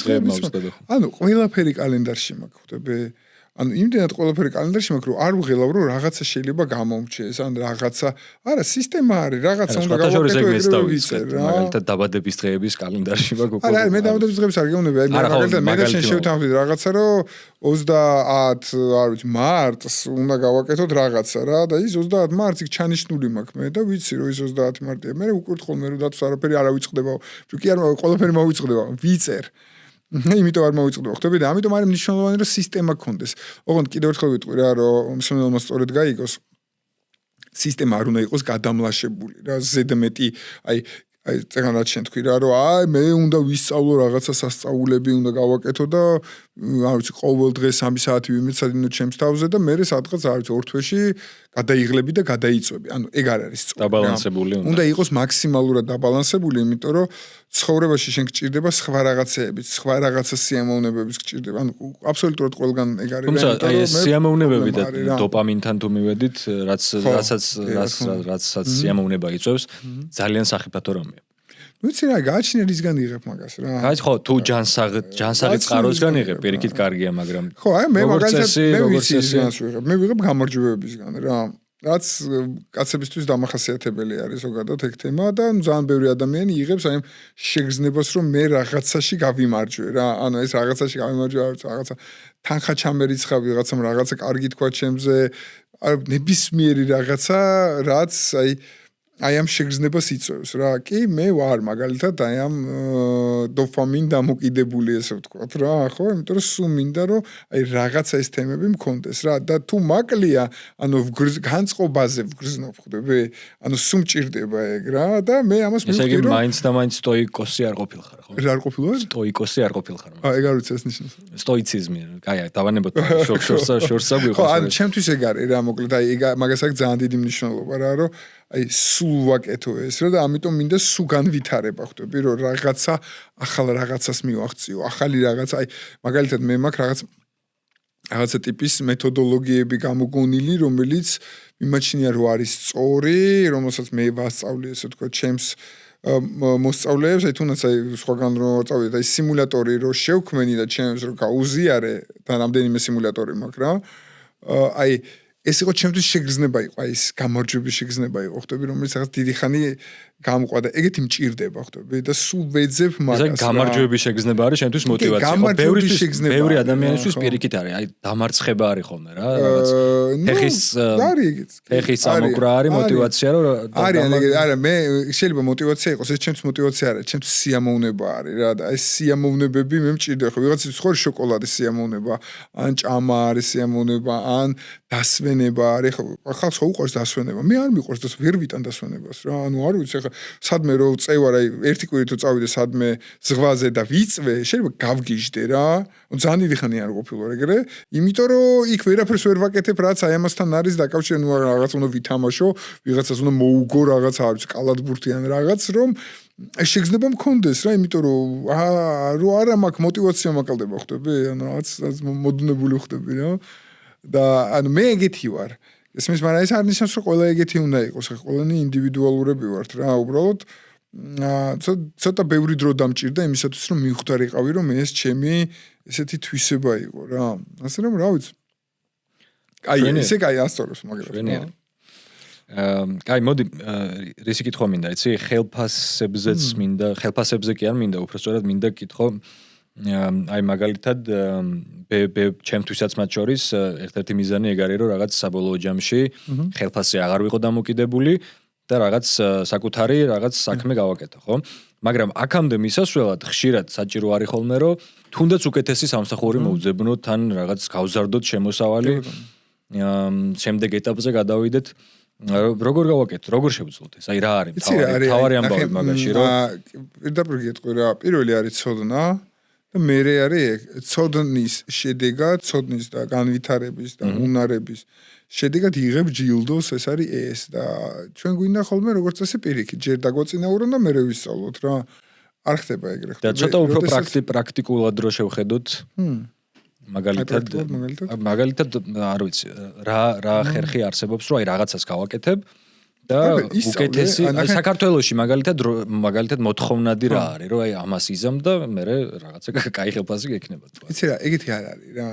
დღეები მოვწყდება. ანუ ყველაფერი კალენდარში მაქვს, ხვდები? ანუ იმდენად ყველაფერი კალენდარში მაქვს, რომ არ ვღელავ, რომ რაღაცა შეიძლება გამომჩეს, ან რაღაცა, არა, სისტემა არის, რაღაცა უნდა გავაკეთო, ეგრევე ვიცერ რა. მაგალითად დაბადების დღეების კალენდარში მაქვს უკვე. არა, მე დაბადების დღეებს არ გეუბნები, აი მაგალითად მე და შენ შევთავაზეთ რაღაცა, რომ 30 არ ვიცი, მარტს უნდა გავაკეთოთ რაღაცა რა და ის 30 მარტს იქ ჩანიშნული მაქვს მე და ვიცი, რომ ის 30 მარტია. მე ვუკურთხო მე რომ დათოს არაფერი არ ავიწყდება. კი არ ყველაფერი მოვიწყდება, ვიწერ. იმიტომ არ მოვიწყდება, ხვდები და ამიტომ არის მნიშვნელოვანი რომ სისტემა გქონდეს. ოღონდ კიდევ ერთხელ ვიტყვი რა, რომ მსმენელმა სწორედ გაიგოს. სისტემა არ უნდა იყოს გადამლაშებული რა, ზედმეტი, აი წეგან რაც შენ თქვი რა, რომ აი მე უნდა ვისწავლო რაღაცა სასწაულები უნდა გავაკეთო და არ ვიცი, ყოველ დღე 3 საათი ვიმეცადინო ჩემს თავზე და მე სადღაც არ ვიცი, ორ თვეში გადაიღლები და გადაიწვევი. ანუ ეგ არ არის სწორი. დაბალანსებული უნდა იყოს მაქსიმალურად დაბალანსებული, იმიტომ რომ ცხოვრებაში შენ გჭირდება სხვა რაღაცეებიც, სხვა რაღაცა სიამოვნებებიც გჭირდება. ანუ აბსოლუტურად ყველგან ეგ არის. თუმცა აი ეს სიამოვნებები და დოპამინთან თუ მივედით, რასაც სიამოვნება იწვევს, ძალიან სახიფათო რამეა. ვიცი რა, გააჩნია რისგან იღებ მაგას რა. აი ხო, თუ ჯანსაღი წყაროსგან იღებ, პირიქით კარგია, მაგრამ ხო, აი მე მაგალითად მე ვიცი რისგანს ვიღებ. მე ვიღებ გამარჯვებებისგან რა. რაც კაცებისთვის დამახასიათებელი არის ზოგადად ეგ თემა და ძალიან ბევრი ადამიანი იღებს აი შეგრძნებას რომ მე რაღაცაში გავიმარჯვე რა. ანუ ეს რაღაცაში გავიმარჯვე, რაღაცა თანხა ჩამერიცხავი, რაღაცამ რაღაცა კარგი თქვა ჩემზე, ნებისმიერი რაღაცა, რაც აი ამ შეგრძნებას იწვევს რა. კი, მე ვარ მაგალითად აი ამ დოფამინ დამოკიდებული ესე ვთქვათ რა, ხო? იმიტომ რომ სულ მინდა რომ აი რაღაცა ეს თემები მქონდეს რა და თუ მაკლია, ანუ განწყობაზე ვგრძნობ, ხვდები? ანუ სულ მჭირდება ეგ რა და მე ამას მივხვდი რომ ესე იგი მაინც და მაინც სტოიკოსი არ ყოფილხარ, ხო? რა არ ყოფილვარ? სტოიკოსი არ ყოფილხარ. ეგ არ ვიცი ეს ნიშნავს. სტოიციზმი, აი, დავანებოთ შორსა გვიყავს. ხო, ანუ ჩემთვის ეგ არის რა, მოკლედ აი ეგ მაგას აქვს ძალიან დიდი მნიშვნელობა რა, რომ აი სულ ვაკეთო ეს რა და ამიტომ მინდა სულ განვითარება, ხვდები, რომ რაღაცა ახალ რაღაცას მივახციო, ახალი რაღაცა, აი მაგალითად მე მაქვს რაღაცა ტიპის მეთოდოლოგიები გამოგონილი, რომელიც მიმაჩნია რომ არის სწორი, რომელსაც მე ვასწავლე, ესე ვთქვა, ჩემს მოსწავლეებს, აი თუნდაც აი სხვაგან რომ წავიდეთ, აი სიმულატორი რო შევქმენი და ჩემს რო გაუზიარე და რამდენიმე სიმულატორი მაქვს რა. აი ეს იყო ჩემთვის შეგრძნება იყო, აი ეს გამარჯვების შეგრძნება იყო, ხვდები, რომელიც რაღაც დიდი ხანი გამყვა და ეგეთი მჭირდება, ხვდები და სულ ვეძებ მაგას. ეს გამარჯვების შეგრძნება არის ჩემთვის მოტივაცია. ბევრი ადამიანისთვის პირიქით არის, აი დამარცხება არის ხოლმე რა, რაღაც ფეხის წამოკვრა არის მოტივაცია, რომ არა, მე შეიძლება მოტივაცია იყოს, ეს ჩემთვის მოტივაცია არა, ჩემთვის სიამოვნება არის რა და ეს სიამოვნებები მე მჭირდება, ხო, ვიღაცის ხო შოკოლადის სიამოვნება, ან ჭამა არის სიამოვნება, ან დასვენება არის, ხო, ხალხს ხო უყვარს დასვენება. მე არ მიყვარს და ვერ ვიტან დასვენებას რა. ანუ არ ვიცი ხა სადმე რო წევარ, აი ერთი კვირი თუ წავიდე სადმე ზღვაზე და ვიწვე, შეიძლება გავგიჟდე რა. ძალიან დიდი ხანი არ ყოფილვარ ეგრე, იმიტომ რომ იქ ვერაფერს ვერ ვაკეთებ, რაც აი ამასთან არის დაკავშირებული, ნუ რაღაც უნდა ვითამაშო, ვიღაცას უნდა მოუგო რაღაც, არ ვიცი, კალათბურთიან რაღაც, რომ შეგრძნება მქონდეს რა, იმიტომ რომ რო არა მაქვს მოტივაცია მაკლდება, ხვდები? ანუ რაღაც მოდუნებული ხვდები რა. და ანუ მე ეგეთი ვარ. ესმის, მაგრამ ეს არ ნიშნავს, რომ ყველა ეგეთი უნდა იყოს, ხა ყველანი ინდივიდუალურები ვართ რა, უბრალოდ ცოტა ბევრი დრო დამჭირდა იმისათვის, რომ მივხვდარიყავი, რომ ეს ჩემი ესეთი თვისება იყო რა. ასე რომ რა ვიცი. აი, ესე კაი ასწორებს მაგრამ. კაი, მოდი, რისი კითხვა მინდა, იცი, ხელფასებზეც მინდა, ხელფასებზე კი არ მინდა, უბრალოდ მინდა კითხო, აი მაგალითად ჩემთვისაც მათ შორის ერთ-ერთი მიზანი ეგ არის, რომ რაღაც საბოლოო ჯამში ხელფასზე აღარ ვიყო დამოკიდებული და რაღაც საკუთარი რაღაც საქმე გავაკეთო, ხო? მაგრამ აქამდე მისასვლელად ხშირად საჭირო არის ხოლმე, რომ თუნდაც უკეთესი სამსახური მოვძებნოთ, თან რაღაც გავზარდოთ შემოსავალი, შემდეგ ეტაპზე გადავიდეთ. როგორ გავაკეთოთ, როგორ შევძლოთ ეს? აი რა არის თავარი ამბავი მაგაში, რომ პირდაპირ გეტყვი რა, პირველი არის ცოდნა და მერე არის ცოდნის შედეგად, ცოდნის და განვითარების და უნარების შედეგად იღებ ჯილდოს, ეს არის ეს და ჩვენ გვინდა ხოლმე როგორც ასე პირიქით, ჯერ დაგვაწინაურონ და მერე ვისწავლოთ რა. არ ხდება ეგრე. და ცოტა უფრო პრაქტიკულად რო შევხედოთ. მაგალითად არ ვიცი, რა ხერხი არსებობს, რომ აი რაღაცას გავაკეთებ და უკეთესი, აი საქართველოში მაგალითად მოთხოვნადი რა არის, რომ აი ამას იზამ და მე რაღაცა კაი ხელფასი გექნება. იცი რა, ეგეთი არ არის რა.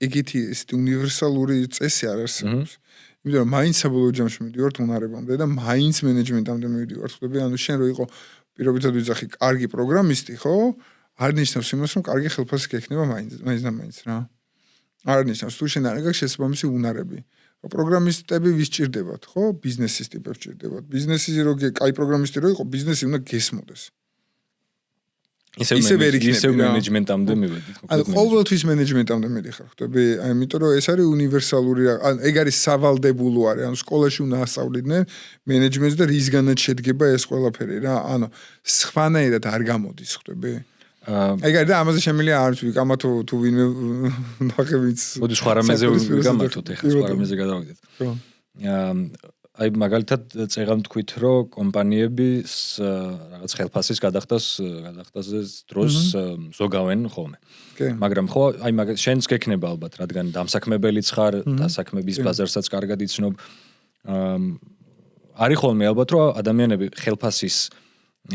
ეგეთი ეს უნივერსალური წესი არ არსებობს. იმიტომ რომ მაინც საბოლოო ჯამში მივიდივართ უნარებამდე და მაინც მენეჯმენტამდე მივიდივართ, ხვდები? ანუ შენ რო იყო პირობითად ვიძახი კარგი პროგრამისტი, ხო? არ ნიშნავს იმას, რომ კარგი ხელფასი გექნება მაინც რა. არ ნიშნავს, თუ შენ არ გაქვს შესაბამისი უნარები. პროგრამისტები ვის ჭირდებათ, ხო? ბიზნესის ტიპებს ჭირდებათ. ბიზნესი რო კაი პროგრამისტი რო იყო, ბიზნესი უნდა გესმოდეს. ისე მენეჯმენტამდე მივედით. ანუ ყოველთვის მენეჯმენტამდე მიდიხარ, ხვდები? აი, იმიტომ რომ ეს არის უნივერსალური, ან ეგ არის სავალდებულო არის, ანუ სკოლაში უნდა ასწავლიდნენ მენეჯმენტს და რისგანაც შედგება ეს ყველაფერი რა. ანუ სხვანაირად არ გამოდის, ხვდები? ეგ არის და ამაზე შემიძლია არ ვიცი, ვიკამა თუ ვინმე ნახევიც. მოდი სხვა რამეზე ვიგამართოთ ახლა, სხვა რამეზე გადავიდეთ. აი მაგალითად წეგამ თქვით, რომ კომპანიების რაღაც ხელფასის გადახდაზე დროს ზოგავენ ხოლმე. მაგრამ ხო, აი შენც გექნება ალბათ, რადგან დამსაქმებელიც ხარ, დასაქმების ბაზარსაც კარგად იცნობ. არის ხოლმე ალბათ, რომ ადამიანები ხელფასის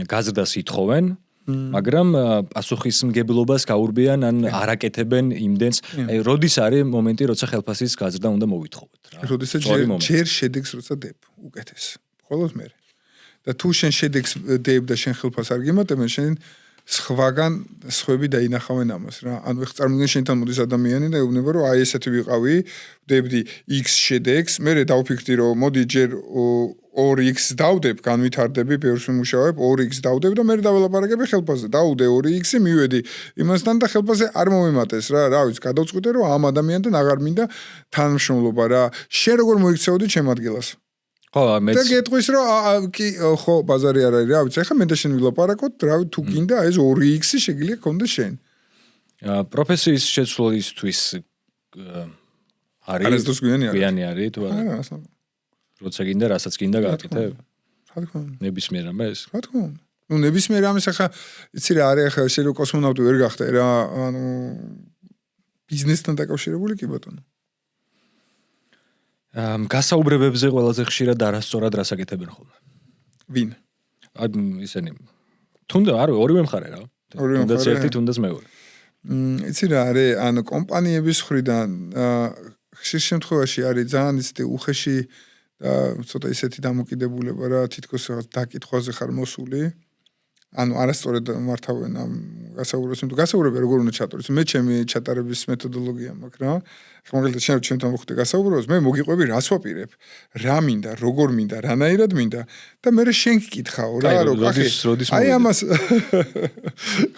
გაზრდას ითხოვენ, მაგრამ პასუხისმგებლობას გაურბიან ან არაკეთებენ იმდენს. აი როდის არის მომენტი, როცა ხელფასის გაზრდა უნდა მოვითხოვოთ რა. როდესაც ჯერ შედეგს როცა დებ, უკეთეს. ხოლოს მე. და თუ შენ შედეგს დებ და შენ ხელფასს არ გიმატებენ, შენ სხვაგან სხვები დაინახავენ ამას რა. ანუ ეხლა წარმოგიდგენ შენთან მოდის ადამიანი და ეუბნება რომ აი ესეთი ვიყავი, ვდებდი X შედეგს, მე დავფიქრდი რომ მოდი ჯერ 2x დავდებ, განვითარდები, ბევრს ვიმუშავებ, 2x დავდებ და მე დაველაპარაკები ხელფასზე. დავუდე 2x-ი, მივედი იმასთან და ხელფასზე არ მომემატეს რა. რა ვიცი, გადავწყვიტე რომ ამ ადამიანთან აღარ მინდა თანამშრომლობა რა. შენ როგორ მოიქცეოდი ჩემ ადგილას? ხო, მეც და გეტყვის რომ კი ხო, ბაზარი არ არის რა ვიცი, ახლა მე და შენ ვილაპარაკოთ, რა თუ გინდა ეს 2x-ი შეგიძლია გქონდეს შენ. პროფესიის შეცვლისთვის არის გვიანი არის თუ არა? როცა გინდა, რასაც გინდა გააკეთებ? რა თქმა უნდა. ნებისმიერ ამას? რა თქმა უნდა. ნუ ნებისმიერ ამას ახლა იცი რა არის ახლა შენ რო კოსმონავტი ვერ გახდე რა, ანუ ბიზნესთან დაკავშირებული კი ბატონო. გასაუბრებებზე ყველაზე ხშირად არასწორად რას აკეთებენ ხოლმე? ვინ? აი ისენი. თუნდაც არ ორივე მხარე რა. თუნდაც ერთი, თუნდაც მეორე. იცი რა არის, ანუ კომპანიების მხრიდან ხშირ შემთხვევაში არის ძალიან ისეთი უხეში და ცოტა ისეთი დამოკიდებულება რა თითქოს რაღაც დაკითხვაზე ხარ მოსული. ანუ არასწორად მართავენ ამ გასაუბრებს, იმიტომ გასაუბრები როგორ უნდა ჩატარდეს. მე ჩემი ჩატარების მეთოდოლოგია მაქვს რა. ხა მაგალითად ჩემთან მოხდა გასაუბრებას, მე მოგიყვები რას ვაპირებ, რა მინდა, როგორ მინდა, რანაირად მინდა და მე შენ გკითხავ რა, რომ კახი. აი ამას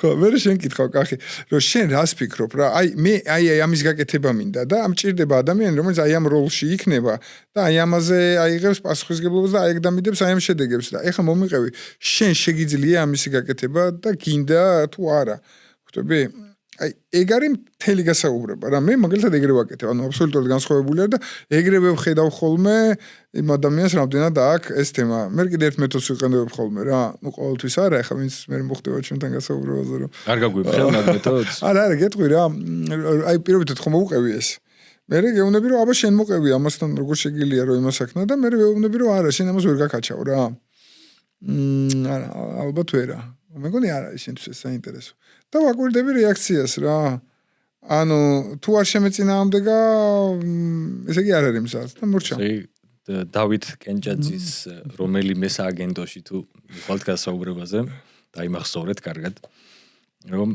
ხო, მე შენ გკითხავ კახი, რომ შენ რას ფიქრობ რა? აი მე აი ამის გაკეთება მინდა და ამ ჭირდება ადამიანი, რომელიც აი ამ როლში იქნება და აი ამაზე აიღებს პასუხისგებლობას და აიგდამიდებს აი ამ შედეგებს და ეხლა მომიყევი, შენ შეგიძლია ამისი გაკეთება და გინდა თუ არა. ხვდები? აი ეგ არის მთელი გასაუბრება რა მე მაგალითად ეგრე ვაკეთებ ანუ აბსოლუტურად განსხვავებულია და ეგრევე ვხედავ ხოლმე იმ ადამიანს რამდენად აქვს ეს თემა მე კიდე ერთ მეთოდს ვიყენებ ხოლმე რა ну ყოველთვის არა ეხლა ვინც მე მოხდება ჩვენთან გასაუბრებაზე რომ არ გაგვიფრთხილ მაგ მეთოდს არა გეტყვი რა აი პირობითად ხომ მოვუყევი ეს მე გეუბნები რომ აბა შენ მოყევი ამასთან როგორ შეგიძლია რომ იმას აქნა და მე ვეუბნები რომ არა შენ ამას ვერ გაკაჩავ რა არა ალბათ ვერა მეგონი არა შენთვის ეს საინტერესო და ვაკვირდები რეაქციას რა. ანუ თუ არ შემეწინააღმდეგა, ესე იგი არ არის მზად და მორჩა. დავით კენჭაძის რომელიმე სააგენტოში თუ მიყავთ გასაუბრებაზე, დაიმახსოვრეთ კარგად. რომ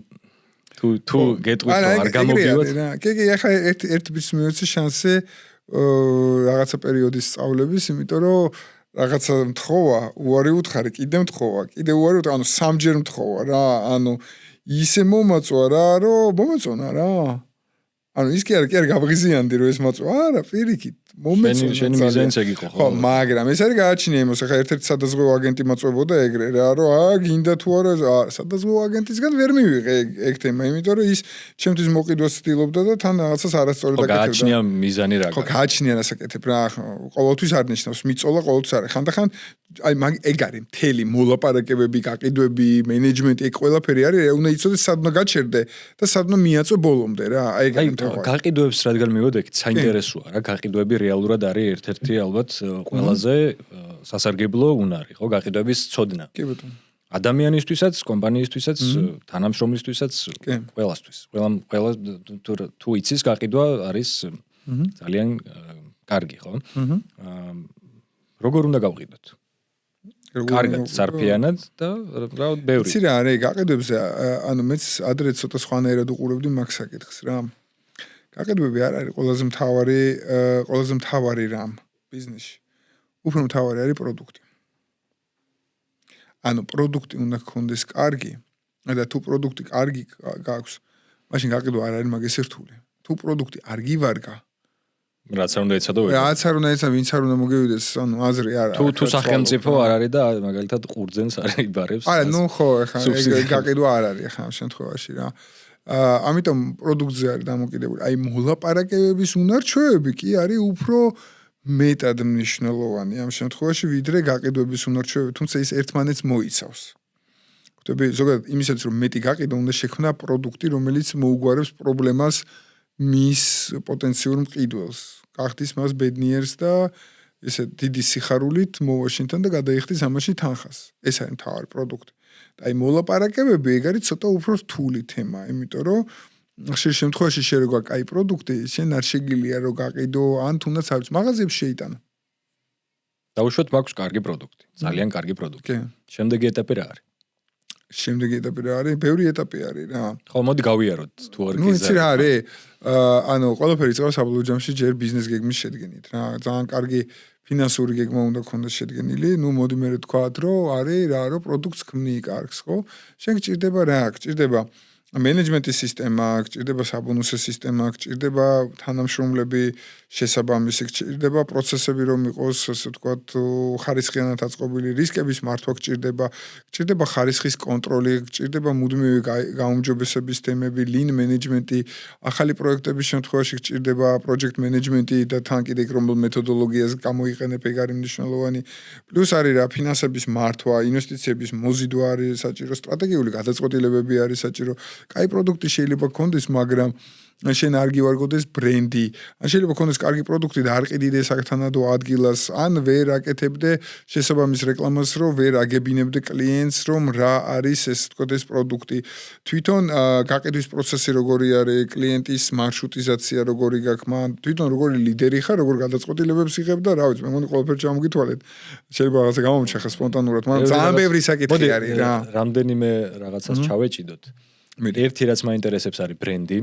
თუ გეტყვით რომ არ გამოგივათ. კი, ახლა ერთ ბიჭს მივეცი შანსი რაღაცა პერიოდის სწავლების, იმიტომ რომ რაღაცა მთხოვა, უარი უთხარი, კიდე მთხოვა, კიდე უარი უთხარი, ანუ სამჯერ მთხოვა რა, ანუ ისე მომაწვა რა, რომ მომეწონა რა. ანუ ის კი არ გავღიზიანდი რომ ეს მოწვა. არა, პირიქით, მომეწონა. შენი მიზანიც ეგ იყო ხო? ხო, მაგრამ ეს არის გააჩნია იმას, ახლა ერთ-ერთი სადაზღვევო აგენტი მოწვებოდა ეგრე რა, რომ გინდა თუ არა, სადაზღვევო აგენტისგან ვერ მივიღე ეგ თემა, იმიტომ რომ ის ჩემთვის მოყიდვას ცდილობდა და თან რაღაცას არასწორად აკეთებდა. ხო, გააჩნია მიზანი რა. ხო, გააჩნია რასაკეთებ რა, ყოველთვის არ ნიშნავს, მიწოლა ყოველთვის არის. ხანდახან აი ეგ არის მთელი მოლაპარაკებები, გაყიდვები, მენეჯმენტი, ეგ ყველაფერი არის, უნდა იცოდეს სად უნდა გაჩერდე და სად უნდა მიაწვე ბოლომდე რა. აი გაყიდვებს რადგან მივოდექით, საინტერესოა რა, გაყიდვები რეალურად არის ერთ-ერთი ალბათ ყველაზე სასარგებლო უნარი, ხო, გაყიდვების ცოდნა. კი ბატონო. ადამიანისთვისაც, კომპანიისთვისაც, თანამშრომლისთვისაც, ყველასთვის. ყველა თუ იცის გაყიდვა არის ძალიან კარგი, ხო? როგორ უნდა გავყიდოთ? კარგად, სარფიანად და რავად ბევრი. იცი რა არის გაყიდვებზე, ანუ მეც ადრე ცოტა სხვანაირად უყურებდი მაგ საკითხს რა. გაყიდვები არ არის ყველაზე მთავარი რამ ბიზნესში. უფრო მთავარი არის პროდუქტი. ანუ პროდუქტი უნდა გქონდეს კარგი და თუ პროდუქტი კარგი გაქვს, მაშინ გაყიდვა არ არის მაგის ერთული. თუ პროდუქტი არ გივარგა რაც არ უნდა ეცადო ვერ. რაც არ უნდა ეცადო, ვინც არ უნდა მოგივიდეს, ანუ აზრი არა. თუ სახელმწიფო არ არის და მაგალითად ყურძენს არ იბარებს. არა, ნუ ხო, ეხლა ეგ გაყიდვა არ არის ეხლა ამ შემთხვევაში რა. ამიტომ პროდუქტზე არის დამოკიდებული. აი მოლაპარაკებების უნარჩვევები კი არის უფრო მეტად მნიშვნელოვანი ამ შემთხვევაში, ვიდრე გაყიდვების უნარჩვევები, თუმცა ის ერთმანეთს მოიცავს. ხვდები, ზოგადად იმისაც რომ მეტი გაყიდვა უნდა შექმნა პროდუქტი, რომელიც მოუგვარებს პრობლემას მის პოტენციურ მყიდველს. გახდის მას ბედნიერს და ესე დიდი სიხარულით მოვაშინთან და გადაიხდის ამაში თანხას. ეს არის მთავარი პროდუქტი. და აი მოლაპარაკებები ეგ არის ცოტა უფრო რთული თემა, იმიტომ რომ ხშირ შემთხვევაში შენ როგორ კაი პროდუქტი, შენ არ შეგიძლია რომ გაყიდო, ან თუნდაც არის მაღაზიებში შეიტანო. დაუშვათ მაქვს კარგი პროდუქტი, ძალიან კარგი პროდუქტი. შემდეგი ეტაპი რა არის? შემდეგი ეტაპი რა არის? ბევრი ეტაპი არის რა. ხო, მოდი გავიაროთ თუ არ გიზარდ. ნუ იცი რა არის? ანუ ყველაფერი წავა საბოლოო ჯამში ჯერ ბიზნეს გეგმის შედგენით რა. ძალიან კარგი ფინანსური გეგმა უნდა გქონდეს შედგენილი. ნუ მოდი მე ვთქვათ, რომ არის რა, რომ პროდუქტს ქმნი კარგს, ხო? შენ გჭირდება რა? გჭირდება მენეჯმენტის სისტემა, გჭირდება საბონუსო სისტემა, გჭირდება თანამშრომლები შესაბამისი, გჭირდება პროცესები რომ იყოს, ასე ვთქვათ, ხარისხიანად აწყობილი, რისკების მართვა გჭირდება ხარისხის კონტროლი, გჭირდება მუდმივი გაუმჯობესების თემები, lean management-ი, ახალი პროექტების შემთხვევაში გჭირდება project management-ი და თან კიდე იქ რომელ მეთოდოლოგიას გამოიყენებ, ეგ არის მნიშვნელოვანი. პლუს არის რა, ფინანსების მართვა, ინვესტიციების მოზიდვა არის საჭირო, სტრატეგიული გადაწყვეტილებები არის საჭირო. კაი პროდუქტი შეიძლება გქონდეს, მაგრამ შენ არ გივარგოდეს ბრენდი, ან შეიძლება ქონდეს კარგი პროდუქტი და არ ყიდიდეს აქთანადო ადგილას, ან ვერ აკეთებდე შესაბამის რეკლამას, რომ ვერ აგებინებდე კლიენტს, რომ რა არის ეს თქოთ ეს პროდუქტი. თვითონ გაყიდვის პროცესი როგორი არის, კლიენტის მარშრუტიზაცია როგორი გაქვს, მან თვითონ როგორი ლიდერი ხარ, როგორ გადაწყვეტილებებს იღებ და რა ვიცი, მე მგონი ყველაფერი ჩამოგითვალეთ. შეიძლება რაღაცა გამომჩა ხა სპონტანურად, მაგრამ ძალიან ბევრი საკითხი არის რა. რამდენიმე რაღაცას ჩავეჭიდოთ. ერთი რაც მაინტერესებს არის ბრენდი.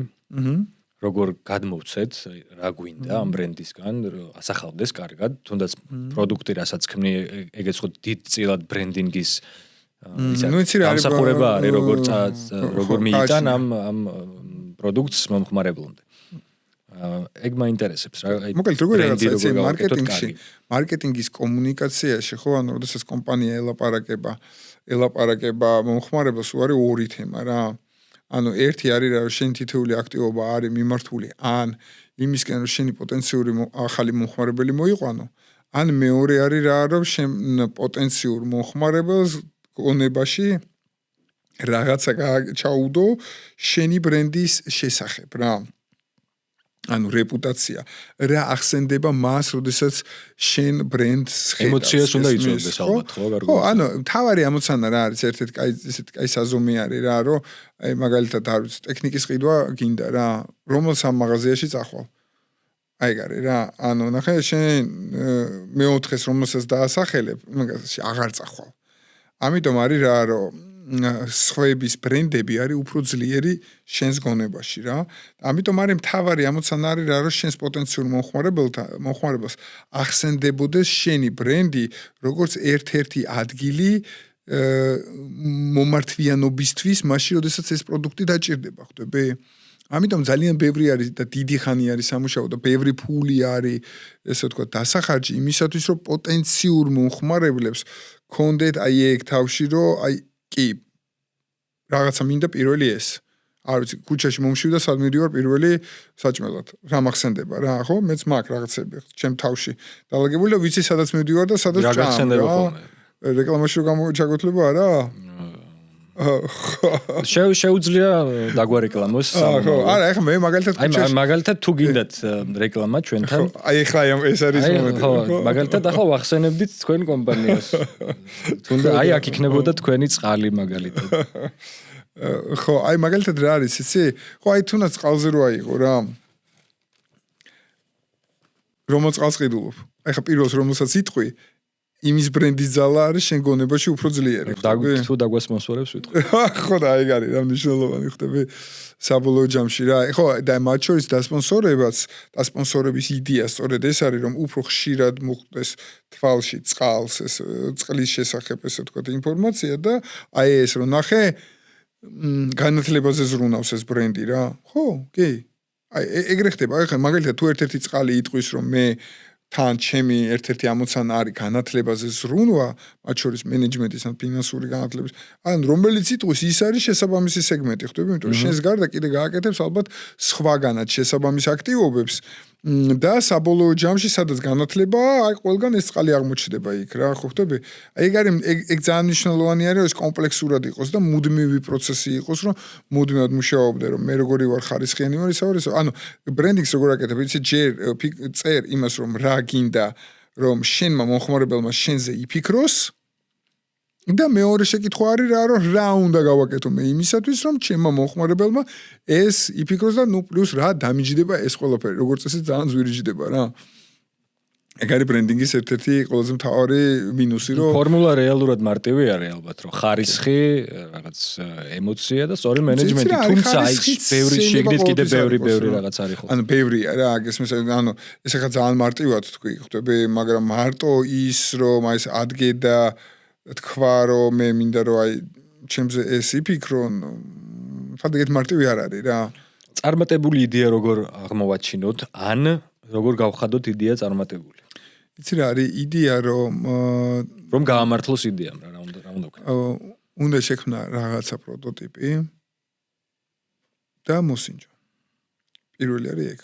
როგორ გადმოვცეთ, რა გვინდა ამ ბრენდისგან, ასახავდეს კარგად, თუნდაც პროდუქტი რასაც ქმნი, ეგეც ხო დიდწილად ბრენდინგის დამსახურება არის, როგორ მიიტან ამ პროდუქტს მომხმარებლამდე. ეგ მაინტერესებს რა. მოკლედ როგორი რაღაცა ეს მარკეტინგის კომუნიკაციაში ხო, ანუ როდესაც კომპანია ელაპარაკება მომხმარებელს, უარი ორი თემა რა. ანუ ერთი არის რა, შენ თითოეული აქტივობა არის მიმართული ან იმისკენ რომ შენი პოტენციური ახალი მომხმარებელი მოიყვანო, ან მეორე არის რა, რომ შენ პოტენციურ მომხმარებელს გონებაში რაღაცა ჩაუდო შენი ბრენდის შესახებ რა. ანუ რეპუტაცია რა ახსენდება მას, როდესაც შენ ბრენდს ხედავს. ემოციას უნდა იწვევდეს ალბათ, ხო, კარგი. ხო, ანუ თავარი ამოცანა რა არის, ერთ-ერთი კაი საზომი არის რა, რომ აი მაგალითად არ ვიცი, ტექნიკის ყიდვა გინდა რა, რომელ სამ მაღაზიაში წახვალ. აი გარი რა, ანუ ნახე შენ მეოთხეს რომელსაც დაასახელებ, მაგაზიაში აღარ წახვალ. ამიტომ არის რა, რომ სხვების ბრენდები არის უფრო ძლიერი შენს გონებაში რა. ამიტომ არის მთავარი ამოცანა არის რა, რომ შენს პოტენციურ მომხმარებელს ახსენდებოდეს შენი ბრენდი როგორც ერთ-ერთი ადგილი მომართვიანობისთვის, მაშინ როდესაც ეს პროდუქტი დაჭირდება, ხვდები? ამიტომ ძალიან ბევრი არის და დიდი ხანი არის სამუშაო და ბევრი ფული არის, ესე ვთქვათ, დასახარჯი იმისათვის, რომ პოტენციურ მომხმარებლებს კონდეთ აი ეგ თავში, რომ აი კი რაღაცა მინდა პირველი ეს. არ ვიცი, ქუჩაში მომშვიდა, სად მივდივარ პირველი საჭმელად. რა მახსენდება რა, ხო? მეც მაქვს რაღაცები ჩემ თავში. დალაგებული და ვიცი სადაც მივდივარ და სადაც რა გახსენდება ხოლმე? რეკლამაში ჩაგვეთლება არა? შეუძლია დაგვარეკლამოს. ხო, არა, ეხლა მე მაგალითად ქუჩაში აი მაგალითად თუ გინდათ რეკლამა ჩვენთან. აი ეხლა ეს არის მომენტი. ხო, მაგალითად ახლა ვახსენებდით თქვენ კომპანიას. თუნდაც აი აქ იქნებოდა თქვენი წყალი მაგალითად. ხო, აი მაგალითად რა არის, იცი? ხო, აი თუნდაც წყალზე რო აიღო რა. რომელ წყალს ყიდულობ? აი ხა პირველს რომელსაც იტყვი, იმის ბრენდის ძალა არის შენ გონებაში უფრო ძლიერი. თუ დაგვასპონსორებს ვიტყვი. ხო და აი არის რა მნიშვნელოვანი ხდები საბოლოო ჯამში რა. ხო და მათ შორის დასპონსორების იდეა სწორედ ეს არის, რომ უფრო ხშირად მოხდეს თვალში წყალს, ეს წყლის შესახებ ესე ვთქვათ ინფორმაცია და აი ეს რომ ნახე განათლებაზე ზრუნავს ეს ბრენდი რა. ხო, კი. აი ეგრე ხდება. აი ხა მაგალითად თუ ერთ-ერთი წყალი იტყვის რომ მე თან ჩემი ერთ-ერთი ამოცანა არის განათლებაზე ზრუნვა, მათ შორის მენეჯმენტის ან ფინანსური განათლების, ან რომელიც იტყვის ის არის შესაბამისი სეგმენტი, ხვდები? იმიტომ რომ შენს გარდა კიდე გააკეთებს ალბათ სხვაგანაც შესაბამის აქტივობებს და საბოლოო ჯამში სადაც განათლება, აი ყველგან ეს წყალი აღმოჩნდება იქ რა, ხო ხვდები? აი ეგ ძალიან მნიშვნელოვანი არის, რომ ეს კომპლექსურად იყოს და მუდმივი პროცესი იყოს, რომ მუდმივად მუშაობდე, რომ მე როგორი ვარ ხარისხიანი ვარ, ისე ვარ, ანუ ბრენდინგს როგორ აკეთებ, იცი ჯერ წერ იმას რომ რა გინდა რომ შენმა მომხმარებელმა შენზე იფიქროს და მეორე შეკითხვა არის რა უნდა გავაკეთო მე იმისათვის რომ ჩემმა მომხმარებელმა ეს იფიქროს და ნუ პლუს რა დამიჯდება ეს ყველაფერი როგორც წესი ძალიან ზვირიჯდება რა. ეგ არის ბრენდინგის ერთ-ერთი ყველაზე მთავარი მინუსი რომ ფორმულა რეალურად მარტივი არის ალბათ რომ ხარისხი რაღაც ემოცია და სწორი მენეჯმენტი თუმცა აი ბევრი შეგდით კიდე ბევრი რაღაც არის ხო. ანუ ბევრია რა გესმის ანუ ეს ახლა ძალიან მარტივად თქვი ხვდები მაგრამ მარტო ის რომ აი ეს ადგე და თქვა რომ მე მინდა რომ აი ჩემზე ეს იფიქრონ ხადაგეთ მარტივი არ არის რა. წარმატებული იდეა როგორ აღმოვაჩინოთ ან როგორ გავხადოთ იდეა წარმატებული. იცი რა არის იდეა რომ გაამართლოს იდეამ რა უნდა ვქნა. უნდა შექმნა რაღაცა პროტოტიპი და მოსინჯო. პირველი არის ეგ.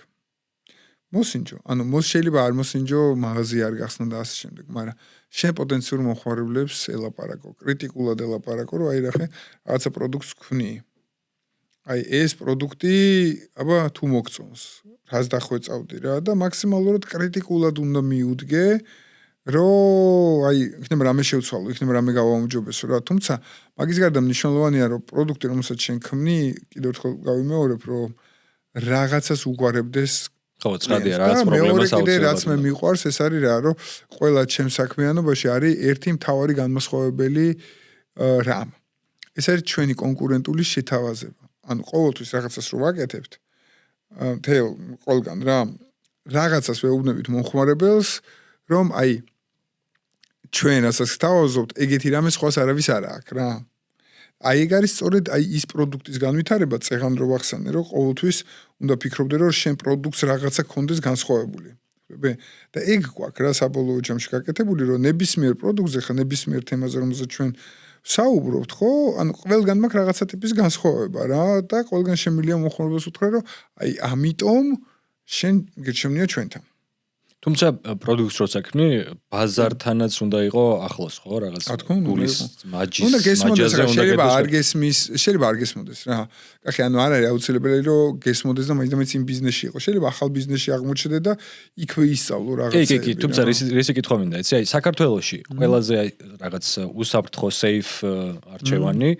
მოსინჯო, ანუ შეიძლება არ მოსინჯო, მაღაზია არ გახსნა და ასე შემდეგ, მაგრამ შენ პოტენციურ მომხმარებლებს ელაპარაკო, კრიტიკულად ელაპარაკო, რომ აი რა ხე რაღაცა პროდუქტს ვქნი. აი ეს პროდუქტი აბა თუ მოგწონს რას დახვეწავდი რა და მაქსიმალურად კრიტიკულად უნდა მიუდგე რომ აი იქნება რამე შევცვალო, იქნება რამე გავაუმჯობესო რა, თუმცა მაგის გარდა მნიშვნელოვანია რომ პროდუქტი რომელსაც შენ ქმნი, კიდევ ერთხელ გავიმეორებ რომ რაღაცას უგვარებდეს ხო, ცხადია, რაღაც პრობლემას აუცილებლად. რაც მე მიყვარს ეს არის რა, რომ ყველა ჩემს საქმიანობაში არის ერთი მთავარი განმასხვავებელი რამ. ეს არის ჩვენი კონკურენტული შეთავაზება. ანუ ყოველთვის რაღაცას რო ვაკეთებთ, მთელ ყველგან რა, რაღაცას ვეუბნებით მომხმარებელს, რომ აი ჩვენ რასაც გთავაზობთ, ეგეთი რამე სხვას არავის არ აქვს რა. აი ეგ არის სწორედ აი ის პროდუქტის განვითარება, წეღან რო ვახსენე, რომ ყოველთვის უნდა ფიქრობდე, რომ შენ პროდუქტს რაღაცა გქონდეს განსხვავებული. და ეგ გვაქვს რა საბოლოო ჯამში გაკეთებული, რომ ნებისმიერ პროდუქტზე ხა ნებისმიერ თემაზე რომელზეც ჩვენ საუბრობთ, ხო? ანუ ყველგან მაქვს რაღაცა ტიპის განსხვავება რა და ყველგან შემიძლია მომხმარებელს უთხრა, რომ აი ამიტომ შენ გერჩევნია ჩვენთან. თუმცა პროდუქტს როცა ქმნი, ბაზართანაც უნდა იყო ახლოს, ხო, რაღაც გულის მაჯის მაჯაზე უნდა შეიძლება არ გესმის, შეიძლება არ გესმოდეს რა. კახი, ანუ არ არის აუცილებელი რომ გესმოდეს და მაინც იმ ბიზნესში იყო. შეიძლება ახალ ბიზნესში აღმოჩნდე და იქვე ისწავლო რაღაცები. კი, თუმცა რისი კითხვა მინდა, იცი, აი საქართველოში ყველაზე რაღაც უსაფრთხო safe არჩევანი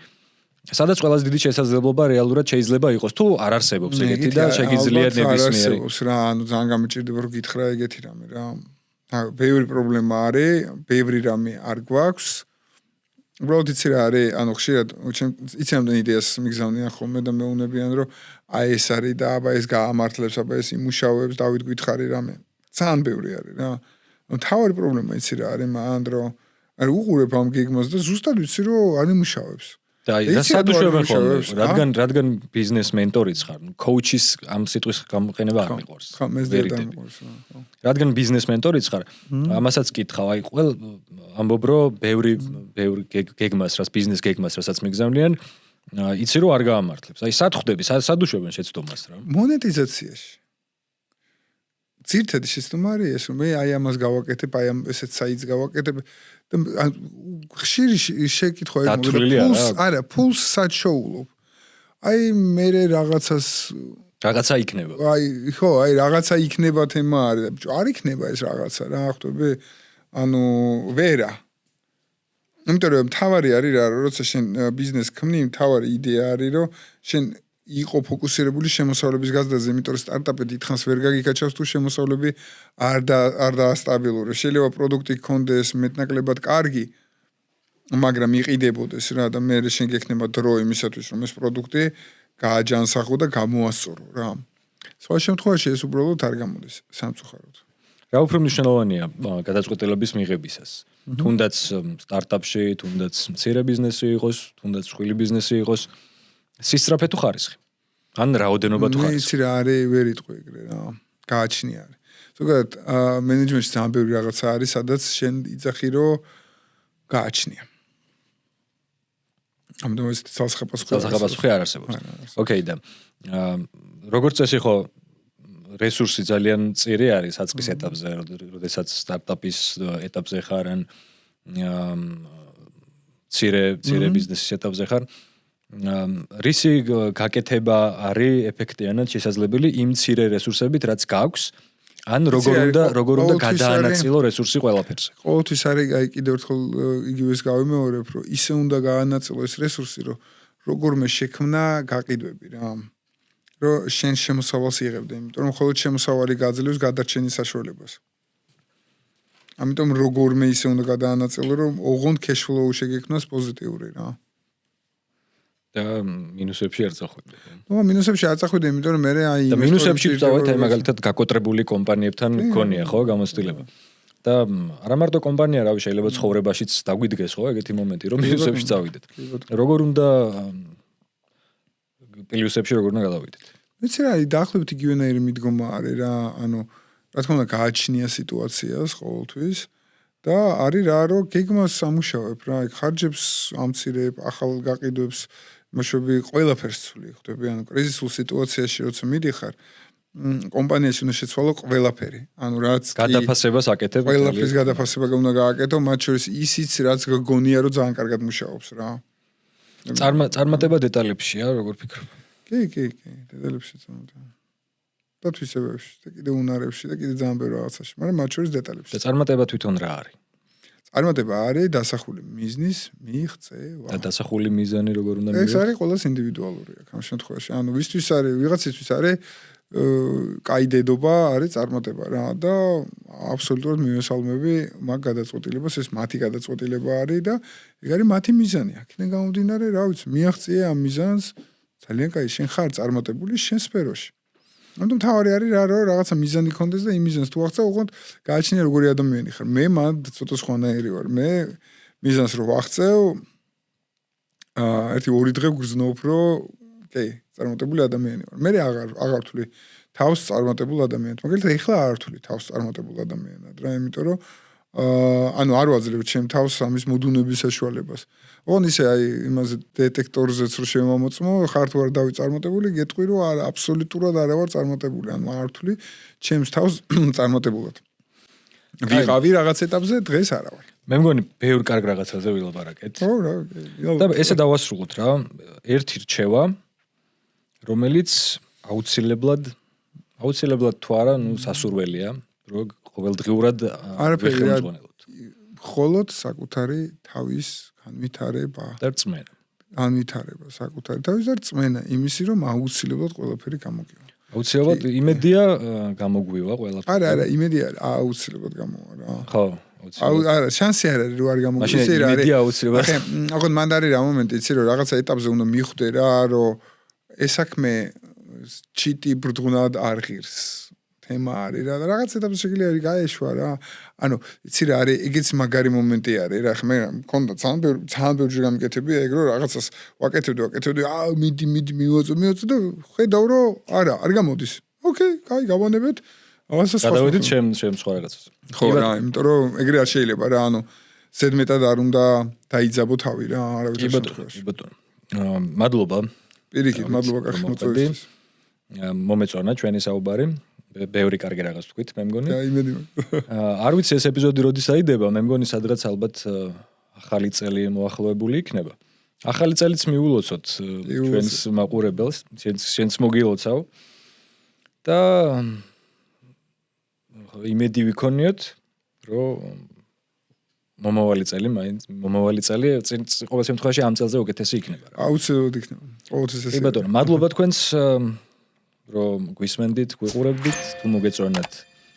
სადაც ყველაზე დიდი შესაძლებლობა რეალურად შეიძლება იყოს თუ არ არსებობს ეგეთი და შეგიძლია ნებისმიერი რა ანუ ძალიან გამიჭირდება რომ გითხრა ეგეთი რამე რა ბევრი პრობლემა არის ბევრი რამე არ გვაქვს უბრალოდ იცი რა არის ანუ ხშირად იცი ამდენ იდეას მიგზავნიან ხოლმე და მეუნებიან რომ აი ეს არის და აბა ეს გაამართლებს აბა ეს იმუშავებს დავით გითხარი რამე ძალიან ბევრი არის რა მთავარი პრობლემა იცი რა არის მანდ რომ არ უყურებ ამ გეგმას და ზუსტად ვიცი რომ არ იმუშავებს და აი რა სადუშავენ ხოლმე რადგან ბიზნეს მენტორიც ხარ კოუჩის ამ სიტყვის გამოყენება არ მიყვარს ხო მე ზედამ მიყვარს რადგან ბიზნეს მენტორიც ხარ ამასაც კითხავ აი ყველ ამბობ რომ ბევრი გეგმას რას ბიზნეს გეგმას რასაც მიგზავნიან იცი რომ არ გაამართლებს აი სად ხვდები სადუშავენ შეცდომას რა მონეტიზაციაში ძირთადი შეცდომა არის ეს რომ მე აი ამას გავაკეთებ აი ამ ესეთ საიტს გავაკეთებ და ხშირი შეკითხვა არა ფულს სად შოულობ აი მე რაღაცა იქნება აი ხო აი რაღაცა იქნება თემა არის არ იქნება ეს რაღაცა რა ხვდები ანუ ვერა იმიტომ რომ თავარი არის რა როცა შენ ბიზნეს ქმნი თავარი იდეა არის რომ შენ იყო ფოკუსირებული შემოსავლების გაზრდაზე, იმიტომ რომ სტარტაპი დიდხანს ვერ გაგიკაჩავს თუ შემოსავლები არ დაასტაბილურებს. შეიძლება პროდუქტი გქონდეს მეტნაკლებად კარგი, მაგრამ იყიდებოდეს რა და მე შენ გექნება დრო იმისათვის, რომ ეს პროდუქტი გააჯანსაღო და გამოასწორო რა. სხვა შემთხვევაში ეს უბრალოდ არ გამოდის სამწუხაროდ. რა უფრო მნიშვნელოვანია გადაწყვეტილების მიღებისას? თუნდაც სტარტაპში, თუნდაც მცირე ბიზნესი იყოს, თუნდაც მსხვილი ბიზნესი იყოს. სისწრაფე თუ ხარისხი? ან რაოდენობა თუ ხარისხი? მე იცი რა არის, ვერ იტყვი ეგრე რა. გააჩნია არის. ზოგადად მენეჯმენტში ძალიან ბევრი რაღაცა არის, სადაც შენ იძახი რომ გააჩნია. ამიტომ ეს ცალსახაპასუხი არ არსებობს. ოკეი და როგორც წესი ხო რესურსი ძალიან წირი არის საწყის ეტაპზე, როდესაც სტარტაპის ეტაპზე ხარ ან მცირე ბიზნესის ეტაპზე ხარ. რისი გაკეთება არის ეფექტიანად შესაძლებელი იმ მცირე რესურსებით რაც გაქვს ან როგორ უნდა გადაანაწილო რესურსი ყველაფერზე ყოველთვის არის აი კიდევ ერთხელ იგივეს გავიმეორებ რომ ისე უნდა გაანაწილო ეს რესურსი რომ როგორმე შექმნა გაყიდვები რა რომ შენ შემოსავალს იღებდე იმიტომ რომ მხოლოდ შემოსავალი გაძლევს გადარჩენის საშუალებას ამიტომ როგორმე ისე უნდა გადაანაწილო რომ ოღონდ cash-flow შეგექმნას პოზიტიური რა და მინუსებში არ წახვიდე. ნუ მინუსებში არ წახვიდე, იმიტომ რომ მე აი და მინუსებში წავით აი მაგალითად გაკოტრებული კომპანიებთან გქონია ხო გამოცდილება. და არა მარტო კომპანია, რავი, შეიძლება ცხოვრებაშიც დაგვიდგეს ხო ეგეთი მომენტი, რომ მინუსებში წავიდეთ. როგორ უნდა პლუსებში როგორ უნდა გადავიდეთ? მეც რა არის დაახლოებით იგივენაირი მიდგომა არის რა, ანუ რა თქმა უნდა გააჩნია სიტუაციას ყოველთვის. და არის რა რომ გეგმას ამუშავებ რა, ეგ ხარჯებს ამცირებ, ახალ გაყიდვებს მშვები ყველაფერს ცვლი ხვდები ანუ კრიზისულ სიტუაციაში როცა მიდიხარ კომპანიაში უნდა შეცვალო ყველაფერი ანუ რაც გადაფასებას აკეთებ ყველაფრის გადაფასება უნდა გააკეთო მათ შორის ისიც რაც გგონია რომ ძალიან კარგად მუშაობს რა წარმატება დეტალებშია როგორ ფიქრობ კი, დეტალებშიც ამოდი. და თვისებებში და კიდე უნარებში და კიდე ძალიან ბევრ რაღაცაში, მაგრამ მათ შორის დეტალებში. და წარმატება თვითონ რა არის? წარმატება არის დასახული მიზნის მიღწევა. და დასახული მიზანი როგორ უნდა ეს მივიღოთ? არის ყველას ინდივიდუალური აქ ამ შემთხვევაში. ანუ ვისთვის არის ვიღაცისთვის არის კაი დედობა არის წარმატება რა და აბსოლუტურად მივესალმები მაგ გადაწყვეტილებას, ეს მათი გადაწყვეტილება არის და ეგ არის მათი მიზანი. აქედან გამომდინარე, რა ვიცი, მიაღწიე ამ მიზანს ძალიან კაი, შენ ხარ წარმატებული შენ სფეროში. ანუ თავარი არის რა რომ რაღაცა მიზანი გქონდეს და იმ მიზანს თუ აღწევ, უყურეთ გააჩნია როგორი ადამიანი ხარ. მე მანდ ცოტა სხვანაირი ვარ. მე მიზანს რო ვაღწევ ერთი 2 დღე ვგრძნობ რომ კი, წარმატებული ადამიანი ვარ. მე აღარ ვთვლი თავს წარმატებულ ადამიანად. მაგალითად ეხლა არ ვთვლი თავს წარმატებულ ადამიანად რა, იმიტომ რომ ანუ არ ვაძლევ ჩემ თავს ამის მოდუნების საშუალებას. ოღონდ ისე აი იმაზე დეტექტორზეც რო შემომოწმო, ხარ თუ არ დავი წარმატებული, გეტყვი რომ არა, აბსოლუტურად არა ვარ წარმატებული. ანუ არ ვთვლი ჩემს თავს წარმატებულად. ვიყავი რაღაც ეტაპზე, დღეს არა ვარ. მე მგონი ბევრ კარგ რაღაცაზე ვილაპარაკეთ. ხო რა. და ესე დავასრულოთ რა. ერთი რჩევა, რომელიც აუცილებლად თუ არა, ნუ სასურველია, რომ ყოველდღიურად ვეხმძღვანელოთ. მხოლოდ საკუთარი თავის განვითარება. და რწმენა. განვითარება საკუთარი თავის და რწმენა იმისი, რომ აუცილებლად ყველაფერი გამოგივა. აუცილებლად იმედია გამოგვივა ყველაფერი. არა, იმედი არა, აუცილებლად გამოვა რა. ხო, აუცილებლად. არა, შანსი არ არის რომ არ გამოგვივა. მაშინ იმედია აუცილებლად. ახლა მანდ არის რა მომენტი, იცი რომ რაღაცა ეტაპზე უნდა მიხვდე რა, რომ ეს საქმე ჩიტი ბრდღუნად არ ღირს. თემა არის რა და რაღაც ეტაპზე შეიძლება გაეშვა რა. ანუ იცი რა არის, ეგეც მაგარი მომენტი არის რა. მე მქონდა ძალიან ბევრი გამიკეთებია ეგ რომ რაღაცას ვაკეთებდი, მიდი მივაწო და ხედავ რომ არა, არ გამოდის. ოკეი, კაი, გავანებეთ. გადავედით ჩემ სხვა რაღაცას. ხო რა, იმიტომ რომ ეგრე არ შეიძლება რა, ანუ ზედმეტად არ უნდა დაიძაბო თავი რა, არავითარ შემთხვევაში. კი ბატონო. მადლობა. პირიქით, მადლობა კარგი მოწვევისთვის. მომეწონა ჩვენი საუბარი. ბევრი კარგი რაღაც თქვით, მე მგონი. და იმედი მაქვს. არ ვიცი ეს ეპიზოდი როდის აიდება, მე მგონი სადღაც ალბათ ახალი წელი მოახლოებული იქნება. ახალი წელიც მიულოცოთ ჩვენს მაყურებელს, შენც მოგილოცავ. და იმედი ვიქონიოთ, რომ მომავალი წელი ყოველ შემთხვევაში ამ წელზე უკეთესი იქნება. აუცილებლად იქნება. ყოველთვის ესე. კი ბატონო, მადლობა თქვენს რომ გვისმენდით, გვიყურებდით, თუ მოგეწონათ,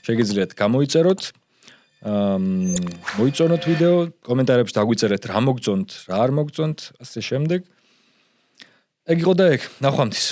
შეგიძლიათ გამოიწეროთ, მოიწონოთ ვიდეო, კომენტარებში დაგვიწერეთ რა მოგწონთ, რა არ მოგწონთ, ასე შემდეგ. ეგ იყო და ეგ, ნახვამდის.